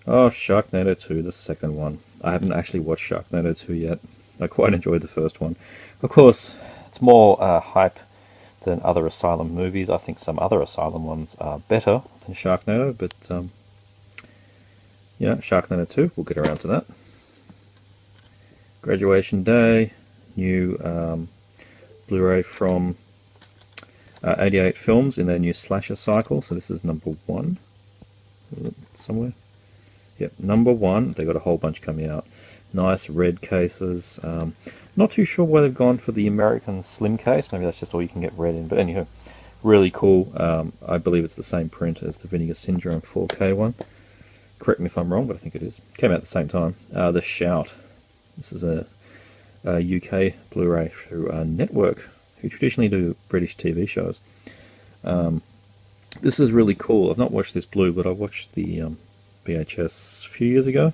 Oh, Sharknado 2, the second one. I haven't actually watched Sharknado 2 yet. I quite enjoyed the first one. Of course, it's more hype than other Asylum movies. I think some other Asylum ones are better than Sharknado, but yeah, Sharknado 2, we'll get around to that. Graduation Day, new Blu-ray from 88 Films in their new slasher cycle, so this is number 1. Somewhere? Yep, number 1. They got a whole bunch coming out. Nice red cases. Not too sure why they've gone for the American slim case. Maybe that's just all you can get red in. But anyhow, really cool. I believe it's the same print as the Vinegar Syndrome 4K one. Correct me if I'm wrong, but I think it is. Came out at the same time. The Shout. This is a UK Blu-ray through Network, who traditionally do British TV shows. This is really cool. I've not watched this Blue, but I watched the VHS a few years ago.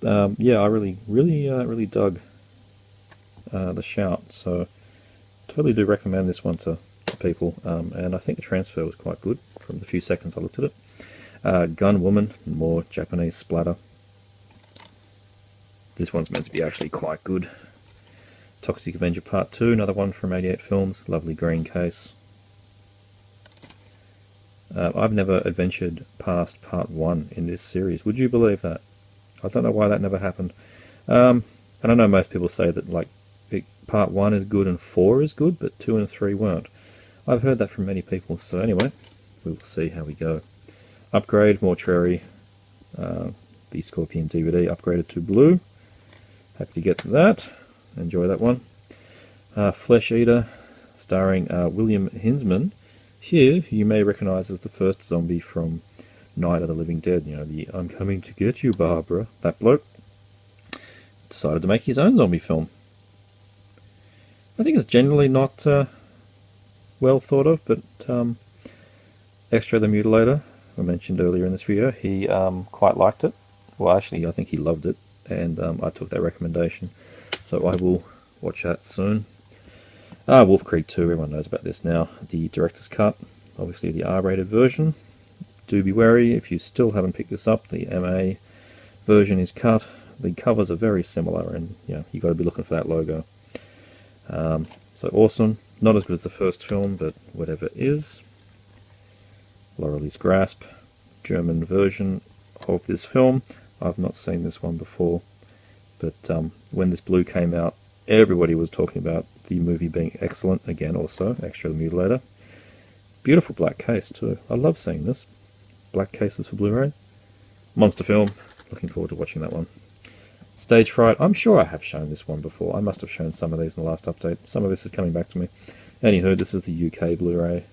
Yeah, I really dug The Shout, so totally do recommend this one to people, and I think the transfer was quite good from the few seconds I looked at it. Gun Woman, more Japanese splatter. This one's meant to be actually quite good. Toxic Avenger Part 2, another one from 88 Films, lovely green case. I've never adventured past Part 1 in this series. Would you believe that? I don't know why that never happened. And I know most people say that like Part 1 is good and 4 is good, but 2 and 3 weren't. I've heard that from many people, so anyway, we'll see how we go. Upgrade, Mortuary, the Scorpion DVD upgraded to blue. Happy to get to that. Enjoy that one. Flesh Eater, starring William Hinsman. Here, you may recognise as the first zombie from Night of the Living Dead. You know, the I'm coming to get you, Barbara. That bloke decided to make his own zombie film. I think it's generally not well thought of, but Extra the Mutilator, I mentioned earlier in this video, he quite liked it. Well, actually, I think he loved it, and I took that recommendation, so I will watch that soon. Wolf Creek 2, everyone knows about this now. The director's cut, obviously the R-rated version. Do be wary if you still haven't picked this up. The MA version is cut. The covers are very similar, and you got to be looking for that logo. So awesome. Not as good as the first film, but whatever it is. Laurel's Grasp, German version of this film. I've not seen this one before, but when this Blue came out, everybody was talking about the movie being excellent. Again, also, Extra the Mutilator. Beautiful black case, too. I love seeing this. Black cases for Blu-rays. Monster film. Looking forward to watching that one. Stage Fright. I'm sure I have shown this one before. I must have shown some of these in the last update. Some of this is coming back to me. Anywho, this is the UK Blu-ray,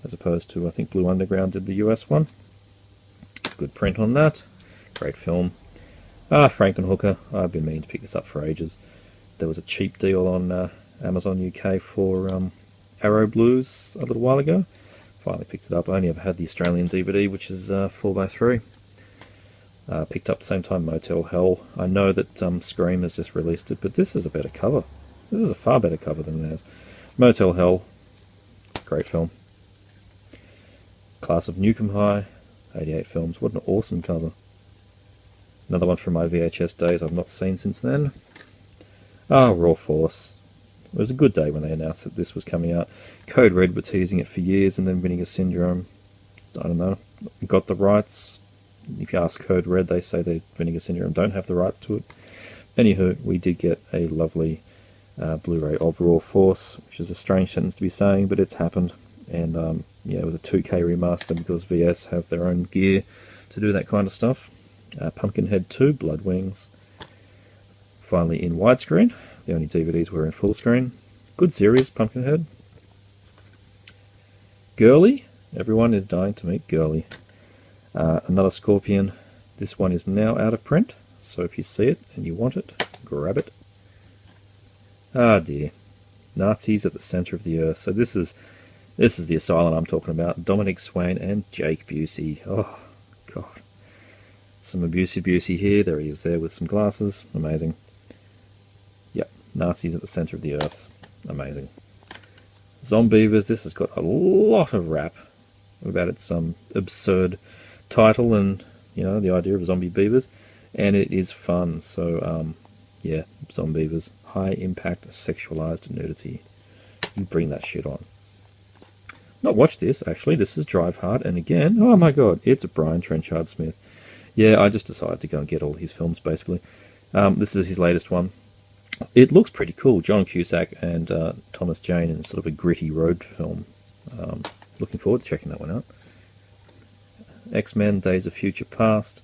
as opposed to, I think, Blue Underground did the US one. Good print on that. Great film. Frankenhooker. I've been meaning to pick this up for ages. There was a cheap deal on Amazon UK for Arrow Blues a little while ago. Finally picked it up. I only ever had the Australian DVD, which is 4x3. Picked up at the same time Motel Hell. I know that Scream has just released it, but this is a better cover. This is a far better cover than theirs. Motel Hell, great film. Class of Newcomb High, 88 films. What an awesome cover. Another one from my VHS days I've not seen since then. Raw Force. It was a good day when they announced that this was coming out. Code Red were teasing it for years, and then Vinegar Syndrome, I don't know, got the rights. If you ask Code Red, they say that Vinegar Syndrome don't have the rights to it. Anywho, we did get a lovely Blu-ray of Raw Force, which is a strange sentence to be saying, but it's happened. And yeah, it was a 2K remaster because VS have their own gear to do that kind of stuff. Pumpkinhead 2, Blood Wings. Finally in widescreen. The only DVDs were in full screen. Good series, Pumpkinhead. Girly. Everyone is dying to meet Girly. Another Scorpion. This one is now out of print, so if you see it and you want it, grab it. Ah dear. Nazis at the Centre of the Earth. So this is the asylum I'm talking about. Dominic Swain and Jake Busey. Oh, God. Some Busey here. There he is there with some glasses. Amazing. Yep, Nazis at the Centre of the Earth. Amazing. Zombievers. This has got a lot of rap about its absurd title and, you know, the idea of zombie beavers. And it is fun. So, yeah, Zombievers. High impact sexualized nudity. You bring that shit on. Not watched this, actually. This is Drive Hard. And again, oh my God, it's Brian Trenchard Smith. Yeah, I just decided to go and get all his films, basically. This is his latest one. It looks pretty cool. John Cusack and Thomas Jane in sort of a gritty road film. Looking forward to checking that one out. X-Men, Days of Future Past.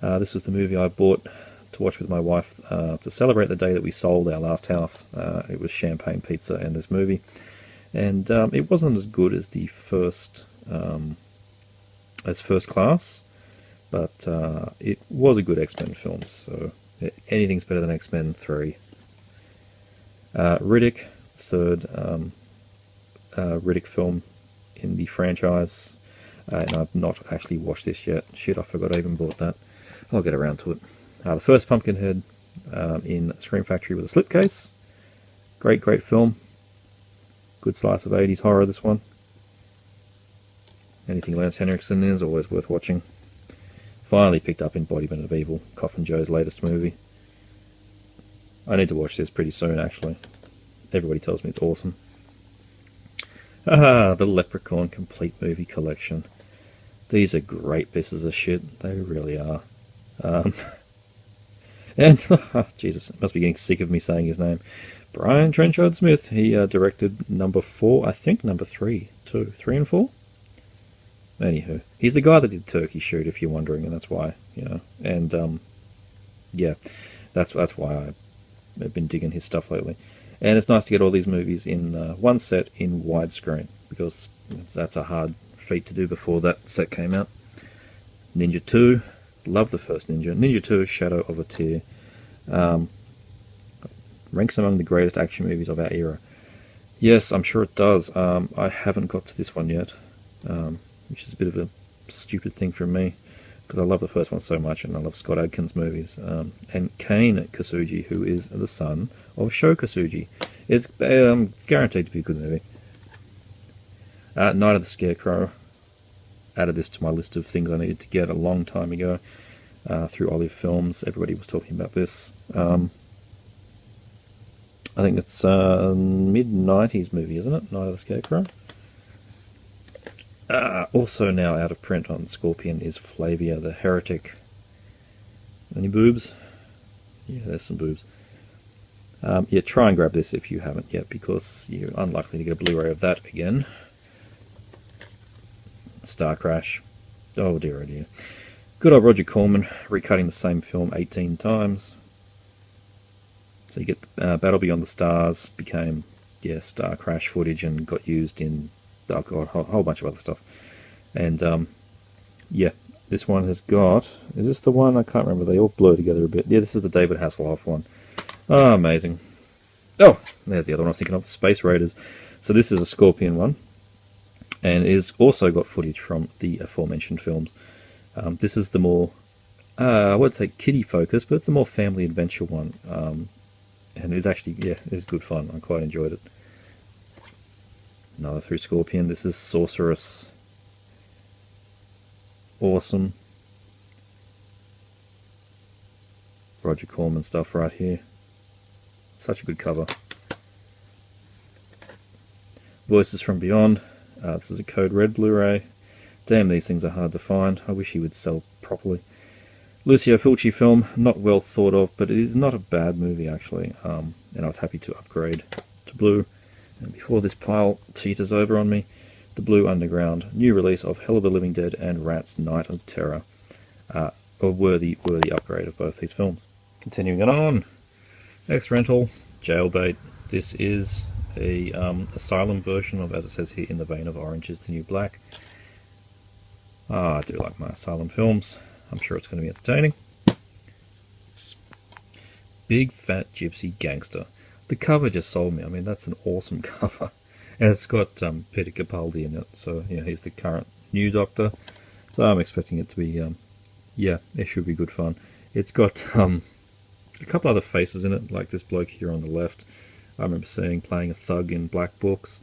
This was the movie I bought to watch with my wife to celebrate the day that we sold our last house. It was champagne pizza and this movie. And it wasn't as good as the first Class, but it was a good X-Men film, so anything's better than X-Men 3. Riddick, third Riddick film in the franchise, and I've not actually watched this yet. Shit, I forgot I even bought that. I'll get around to it. The first Pumpkinhead in Scream Factory with a slipcase. Great film. Good slice of 80s horror, this one. Anything Lance Henriksen is always worth watching. Finally picked up Embodiment of Evil, Coffin Joe's latest movie. I need to watch this pretty soon, actually. Everybody tells me it's awesome. The Leprechaun Complete Movie Collection. These are great pieces of shit. They really are. And, Jesus, must be getting sick of me saying his name. Brian Trenchard Smith. He directed number 4, I think number 3, too. 3 and 4? Anywho, he's the guy that did Turkey Shoot, if you're wondering, and that's why, you know. And, yeah, that's why I've been digging his stuff lately. And it's nice to get all these movies in one set in widescreen, because that's a hard feat to do before that set came out. Ninja 2, love the first Ninja. Ninja 2, Shadow of a Tear. Ranks among the greatest action movies of our era. Yes, I'm sure it does. I haven't got to this one yet, which is a bit of a stupid thing from me, because I love the first one so much, and I love Scott Adkins movies. And Kane Kasugi, who is the son of Sho Kasugi. It's guaranteed to be a good movie. Night of the Scarecrow. Added this to my list of things I needed to get a long time ago through Olive Films. Everybody was talking about this. I think it's a mid-90s movie, isn't it? Night of the Scarecrow. Also now out of print on Scorpion is Flavia the Heretic. Any boobs? Yeah, there's some boobs. Yeah, try and grab this if you haven't yet, because you're unlikely to get a Blu-ray of that again. Star Crash. Oh dear, oh dear. Good old Roger Corman, recutting the same film 18 times. So you get Battle Beyond the Stars, became yeah, Star Crash footage and got used in, oh god, a whole bunch of other stuff. And yeah, this one has got, is this the one? I can't remember, they all blur together a bit. Yeah, this is the David Hasselhoff one. Oh, amazing. Oh, there's the other one I was thinking of, Space Raiders. So this is a Scorpion one, and it's also got footage from the aforementioned films. This is the more, I would say kiddie focused, but it's the more family adventure one. And it's actually, yeah, it's good fun. I quite enjoyed it. Another through Scorpion. This is Sorceress. Awesome. Roger Corman stuff right here. Such a good cover. Voices from Beyond. This is a Code Red Blu-ray. Damn, these things are hard to find. I wish he would sell properly. Lucio Fulci film, not well thought of, but it is not a bad movie actually. And I was happy to upgrade to blue. And before this pile teeters over on me, the Blue Underground, new release of Hell of the Living Dead and Rat's Night of Terror. A worthy upgrade of both these films. Continuing on. Next rental, Jailbait. This is a Asylum version of, as it says here, In the Vein of Orange is the New Black. I do like my Asylum films. I'm sure it's going to be entertaining. Big Fat Gypsy Gangster. The cover just sold me. I mean, that's an awesome cover. And it's got Peter Capaldi in it. So, yeah, he's the current new Doctor. So I'm expecting it to be, yeah, it should be good fun. It's got a couple other faces in it, like this bloke here on the left. I remember seeing playing a thug in Black Books.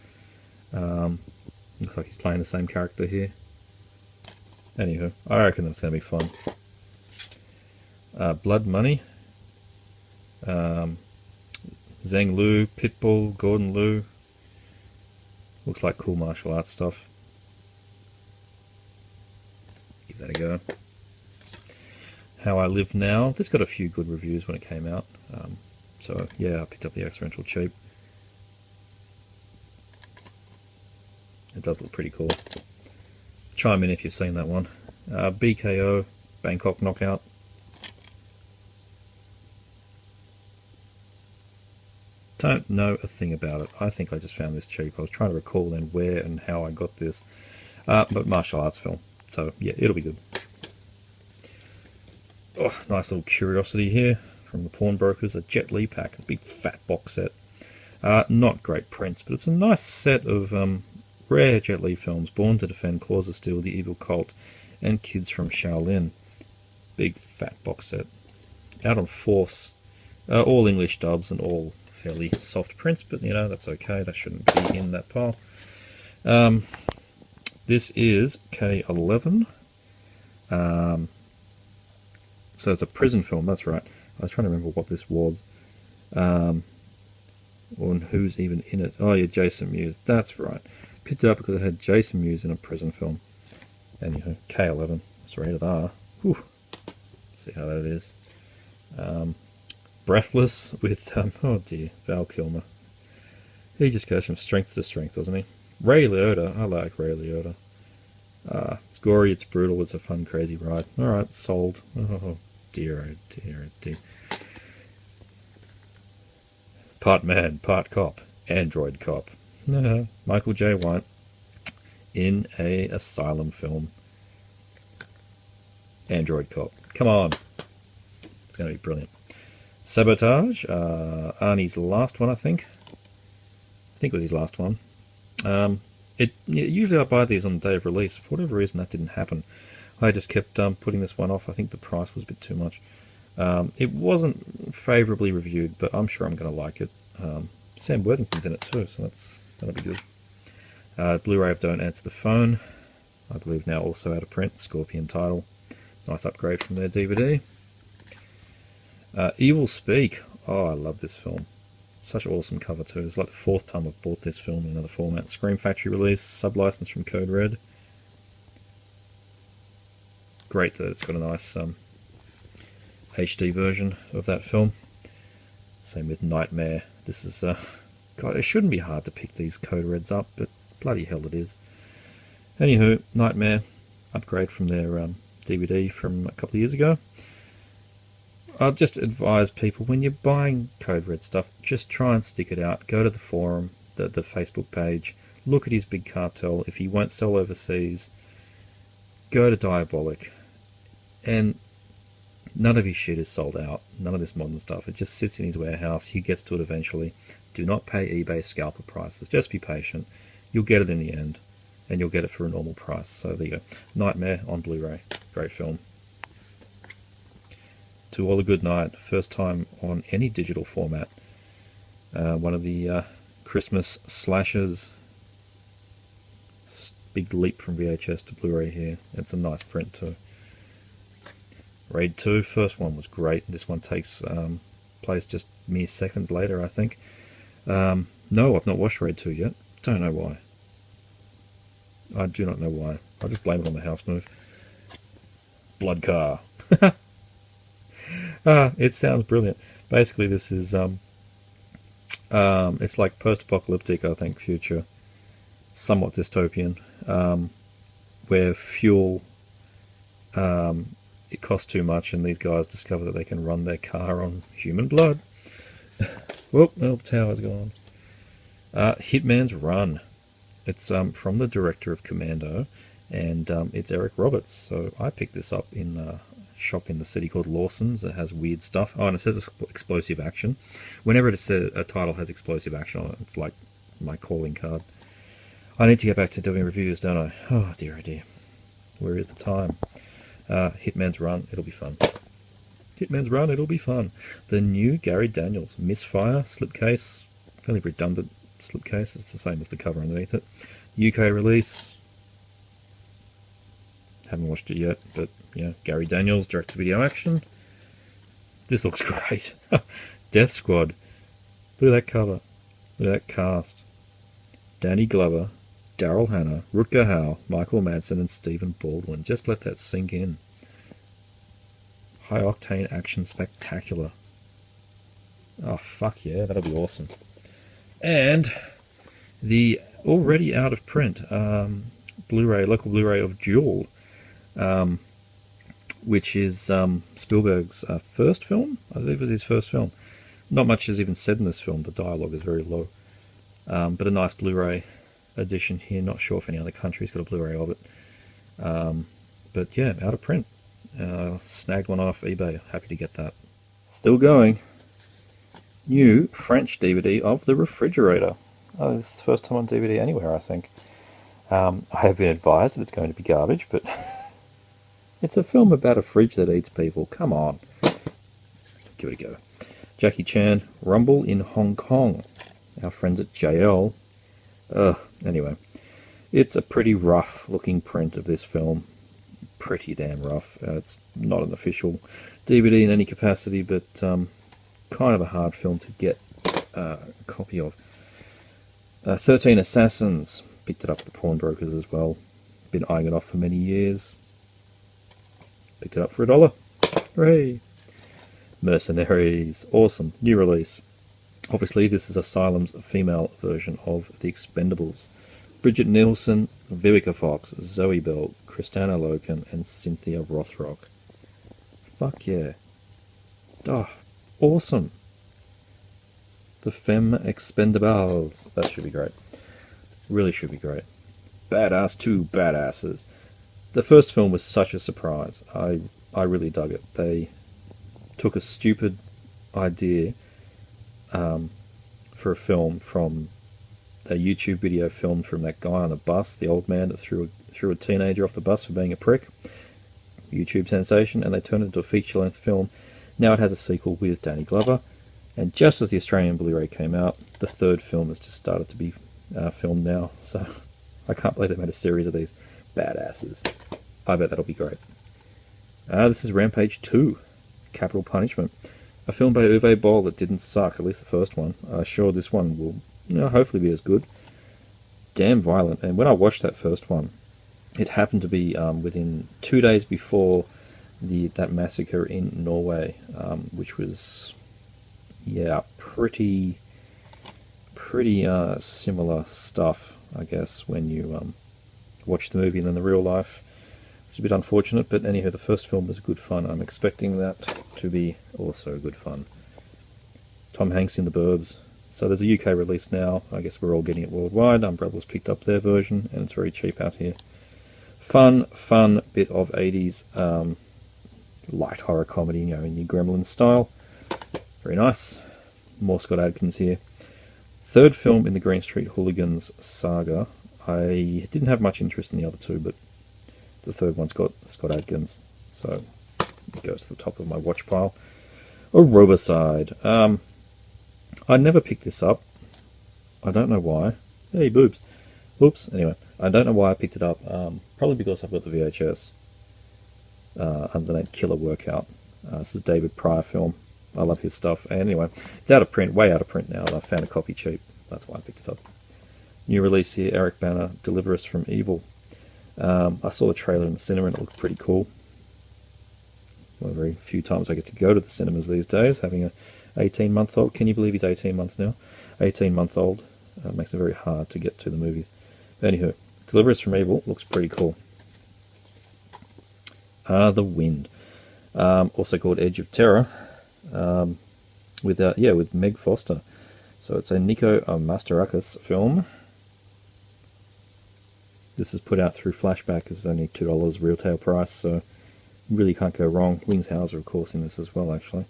Looks like he's playing the same character here. Anywho, I reckon that's going to be fun. Blood Money. Zheng Liu, Pitbull, Gordon Liu. Looks like cool martial arts stuff. Give that a go. How I Live Now. This got a few good reviews when it came out. So yeah, I picked up the X rental cheap. It does look pretty cool. Chime in if you've seen that one. BKO, Bangkok Knockout. Don't know a thing about it. I think I just found this cheap. I was trying to recall then where and how I got this. But martial arts film. So yeah, it'll be good. Oh, nice little curiosity here from the pawnbrokers. A Jet Li pack. A big fat box set. Not great prints, but it's a nice set of rare Jet Li films. Born to Defend, Claws of Steel, The Evil Cult, and Kids from Shaolin. Big fat box set. Out on Force. All English dubs and all fairly soft prints, but you know, that's okay. That shouldn't be in that pile. This is K11. So it's a prison film, that's right. I was trying to remember what this was. And who's even in it. Oh yeah, Jason Mewes, that's right. Picked it up because it had Jason Mewes in a prison film. Anyhow, K11. It's rated R. Whew. See how that is. Breathless with, oh dear, Val Kilmer. He just goes from strength to strength, doesn't he? Ray Liotta. I like Ray Liotta. It's gory, it's brutal, it's a fun, crazy ride. Alright, sold. Oh dear, oh dear, oh dear. Part man, part cop. Android cop. Michael J. White in a Asylum film. Android cop. Come on. It's going to be brilliant. Sabotage. Arnie's last one, I think. I think it was his last one. Usually I buy these on the day of release. For whatever reason, that didn't happen. I just kept putting this one off. I think the price was a bit too much. It wasn't favourably reviewed, but I'm sure I'm going to like it. Sam Worthington's in it too, so that'll be good. Blu-ray of Don't Answer the Phone. I believe now also out of print. Scorpion title. Nice upgrade from their DVD. Evil Speak. Oh, I love this film. Such an awesome cover too. It's like the fourth time I've bought this film in another format. Scream Factory release, sub-license from Code Red. Great that it's got a nice HD version of that film. Same with Nightmare. This is, God, it shouldn't be hard to pick these Code Reds up, but bloody hell it is. Anywho, Nightmare, upgrade from their DVD from a couple of years ago. I'll just advise people, when you're buying Code Red stuff, just try and stick it out. Go to the forum, the Facebook page. Look at his big cartel. If he won't sell overseas, go to Diabolic. And none of his shit is sold out. None of this modern stuff. It just sits in his warehouse. He gets to it eventually. Do not pay eBay scalper prices. Just be patient. You'll get it in the end. And you'll get it for a normal price. So there you go. Nightmare on Blu-ray. Great film. To All a Good Night. First time on any digital format. One of the Christmas slashers. Big leap from VHS to Blu-ray here. It's a nice print too. Raid 2, first one was great. This one takes place just mere seconds later, I think. No, I've not watched Raid 2 yet. Don't know why. I do not know why. I'll just blame it on the house move. Blood Car. It sounds brilliant. Basically, this is it's like post-apocalyptic, I think, future, somewhat dystopian, where fuel it costs too much, and these guys discover that they can run their car on human blood. Whoop! Oh, the tower's gone. Hitman's Run. It's from the director of Commando, and it's Eric Roberts. So I picked this up in a shop in the city called Lawson's. It has weird stuff. Oh, and it says explosive action. Whenever it says a title has explosive action on it, it's like my calling card. I need to get back to doing reviews, don't I? Oh dear, oh dear. Where is the time? Hitman's Run. It'll be fun. Hitman's Run. It'll be fun. The new Gary Daniels Misfire slipcase. Fairly redundant slipcase. It's the same as the cover underneath it. UK release. Haven't watched it yet, but yeah, Gary Daniels direct-to-video action. This looks great. Death Squad. Look at that cover. Look at that cast. Danny Glover, Daryl Hannah, Rutger Hauer, Michael Madsen, and Stephen Baldwin. Just let that sink in. High-octane action spectacular. Oh, fuck yeah, that'll be awesome. And the already out of print Blu-ray, local Blu-ray of Duel, which is Spielberg's first film. I believe it was his first film. Not much is even said in this film. The dialogue is very low. But a nice Blu-ray edition here. Not sure if any other country's got a Blu-ray of it. But yeah, out of print. Snagged one off eBay. Happy to get that. Still going. New French DVD of The Refrigerator. Oh, this is the first time on DVD anywhere, I think. I have been advised that it's going to be garbage, but it's a film about a fridge that eats people. Come on. Give it a go. Jackie Chan, Rumble in Hong Kong. Our friends at JL. Anyway, it's a pretty rough looking print of this film. Pretty damn rough. It's not an official DVD in any capacity, but kind of a hard film to get a copy of. 13 Assassins. Picked it up at the pawnbrokers as well. Been eyeing it off for many years. Picked it up for $1. Hooray! Mercenaries. Awesome. New release. Obviously, this is Asylum's female version of The Expendables. Bridget Nielsen, Vivica Fox, Zoe Bell, Kristanna Loken, and Cynthia Rothrock. Fuck yeah. Oh, awesome. The Femme Expendables. That should be great. Really should be great. Badass 2 badasses. The first film was such a surprise. I really dug it. They took a stupid idea for a film from a YouTube video filmed from that guy on the bus, the old man that threw a teenager off the bus for being a prick. YouTube sensation, and they turned it into a feature-length film. Now it has a sequel with Danny Glover, and just as the Australian Blu-ray came out, the third film has just started to be filmed now, so I can't believe they made a series of these badasses. I bet that'll be great. This is Rampage 2, Capital Punishment. A film by Uwe Boll that didn't suck, at least the first one. Sure, this one will hopefully be as good. Damn violent, and when I watched that first one, it happened to be within 2 days before that massacre in Norway, which was, yeah, pretty similar stuff, I guess, when you watch the movie and then the real life. It's a bit unfortunate, but anyhow, the first film was good fun. I'm expecting that to be also good fun. Tom Hanks in The Burbs, So there's a UK release now. I guess we're all getting it worldwide. Umbrella's picked up their version, and it's very cheap out here. Fun bit of 80s light horror comedy, you know, in your Gremlins style. Very nice. More Scott Adkins here. Third film in the Green Street Hooligans saga. I didn't have much interest in the other two, but the third one's got Scott Adkins, so it goes to the top of my watch pile. Aerobicide. I never picked this up. I don't know why. Hey, boobs. Oops. Anyway, I don't know why I picked it up. Probably because I've got the VHS underneath Killer Workout. This is David Pryor film. I love his stuff. And anyway, it's out of print, way out of print now, and I found a copy cheap. That's why I picked it up. New release here, Eric Bana, Deliver Us from Evil. I saw the trailer in the cinema and it looked pretty cool. One of the very few times I get to go to the cinemas these days, having a 18-month-old. Can you believe he's 18 months now? 18-month-old. Makes it very hard to get to the movies. But anywho, Deliver Us from Evil looks pretty cool. The Wind. Also called Edge of Terror. With Meg Foster. So it's a Nico Mastorakis film. This is put out through Flashback. It's only $2 retail price, so you really can't go wrong. Wings Hauser, of course, in this as well, actually.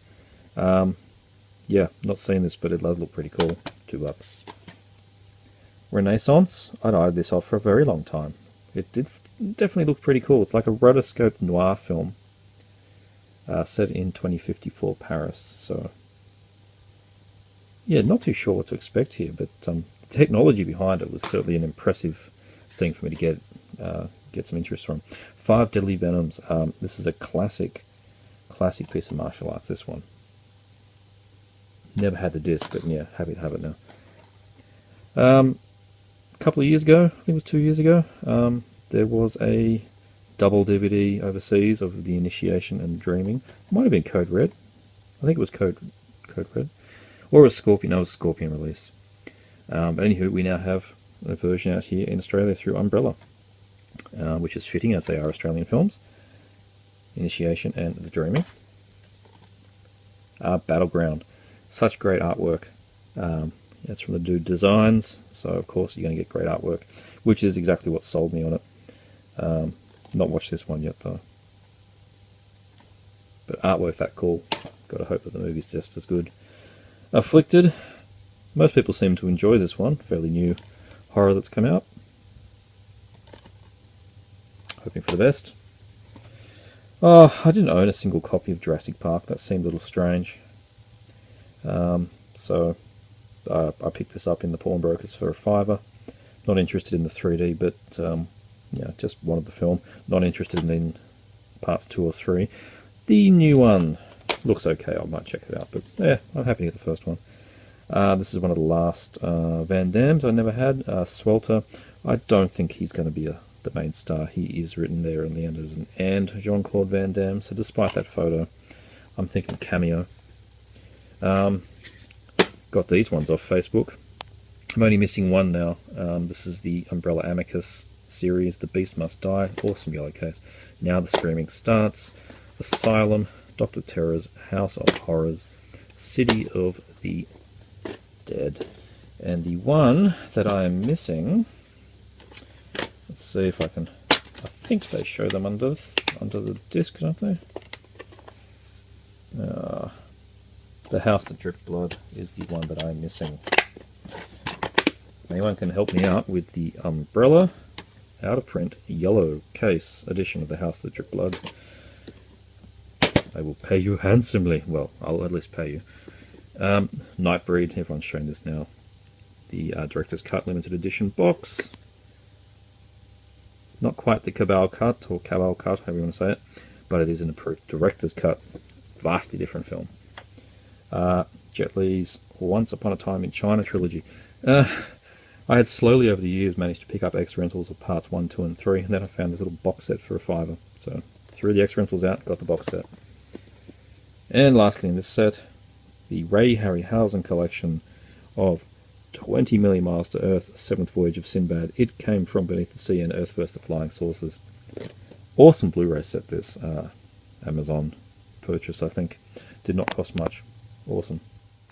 Yeah, not seen this, but it does look pretty cool. $2. Renaissance. I'd eyed this off for a very long time. It did definitely look pretty cool. It's like a rotoscope noir film set in 2054 Paris. So, yeah, not too sure what to expect here, but the technology behind it was certainly an impressive thing for me to get some interest from. 5 Deadly Venoms. This is a classic piece of martial arts, this one. Never had the disc, but yeah, happy to have it now. A couple of years ago, I think it was 2 years ago, there was a double DVD overseas of The Initiation and Dreaming. It might have been Code Red. I think it was Code Red. Or it was Scorpion. No, it was a Scorpion release. But anywho, we now have a version out here in Australia through Umbrella, which is fitting as they are Australian films. Initiation and The Dreaming. Battleground. Such great artwork. That's from the dude Designs, so of course you're going to get great artwork, which is exactly what sold me on it. Not watched this one yet though. But artwork that cool. Got to hope that the movie's just as good. Afflicted. Most people seem to enjoy this one. Fairly new horror that's come out. Hoping for the best. Oh, I didn't own a single copy of Jurassic Park. That seemed a little strange. So I picked this up in the pawnbrokers for a $5. Not interested in the 3D, but yeah, just wanted the film. Not interested in parts 2 or 3. The new one looks okay. I might check it out, but yeah, I'm happy to get the first one. This is one of the last Van Dammes I never had. Swelter. I don't think he's going to be the main star. He is written there in the end as an and Jean-Claude Van Damme. So despite that photo, I'm thinking cameo. Got these ones off Facebook. I'm only missing one now. This is the Umbrella Amicus series, The Beast Must Die. Awesome yellow case. Now the Screaming Starts. Asylum. Doctor Terror's House of Horrors. City of the Dead. And the one that I am missing, let's see if I can, I think they show them under the disc, don't they? The House That Dripped Blood is the one that I'm missing. Anyone can help me out with the Umbrella out of print yellow case edition of The House That Dripped Blood. I will pay you handsomely. Well, I'll at least pay you. Nightbreed, everyone's showing this now. The Director's Cut limited edition box. Not quite the Cabal Cut, or Cabal Cut, however you want to say it, but it is an approved Director's Cut. Vastly different film. Jet Li's Once Upon a Time in China trilogy. I had slowly over the years managed to pick up X rentals of parts 1, 2 and 3, and then I found this little box set for a $5. So threw the X rentals out, got the box set. And lastly in this set, the Ray Harryhausen collection of 20 Million Miles to Earth, 7th Voyage of Sinbad. It came from beneath the sea and Earth vs. the Flying Saucers. Awesome Blu-ray set this. Amazon purchase, I think. Did not cost much. Awesome.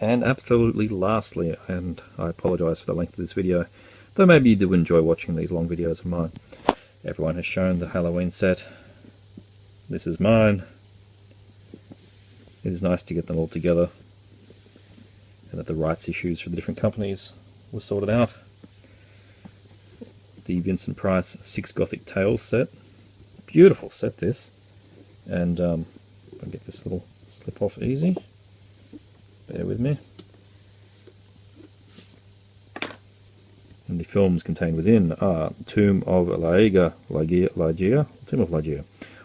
And absolutely lastly, and I apologise for the length of this video, though maybe you do enjoy watching these long videos of mine. Everyone has shown the Halloween set. This is mine. It is nice to get them all together, and that the rights issues for the different companies were sorted out. The Vincent Price 6 Gothic Tales set. Beautiful set, this. And if I can get this little slip off easy. Bear with me. And the films contained within are Tomb of Ligeia,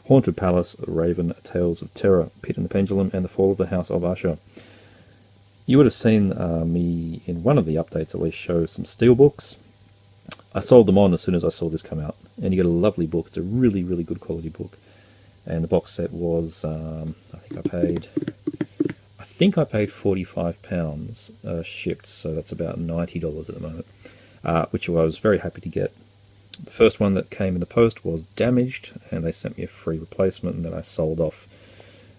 Haunted Palace, Raven, Tales of Terror, Pit and the Pendulum, and The Fall of the House of Usher. You would have seen me in one of the updates at least show some steelbooks. I sold them on as soon as I saw this come out, and you get a lovely book. It's a really, really good quality book. And the box set was, I think I paid £45 shipped, so that's about $90 at the moment, which I was very happy to get. The first one that came in the post was damaged, and they sent me a free replacement, and then I sold off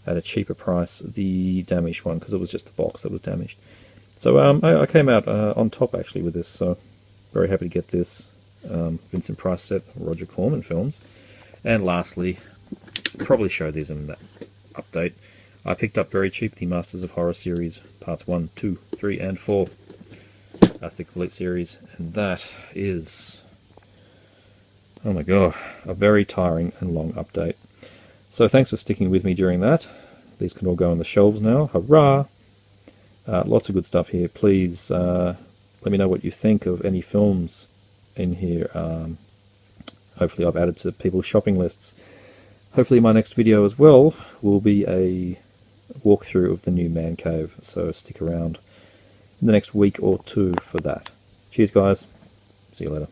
at a cheaper price the damaged one, because it was just the box that was damaged. So I came out on top actually with this, so very happy to get this Vincent Price set, Roger Corman films. And lastly, probably showed these in that update, I picked up very cheap the Masters of Horror series, parts 1, 2, 3 and 4. That's the complete series, and that is, oh my god, a very tiring and long update. So thanks for sticking with me during that. These can all go on the shelves now. Hurrah! Lots of good stuff here. Please let me know what you think of any films in here. Hopefully I've added to people's shopping lists. Hopefully my next video as well will be a walkthrough of the new man cave, so stick around in the next week or two for that. Cheers guys, see you later.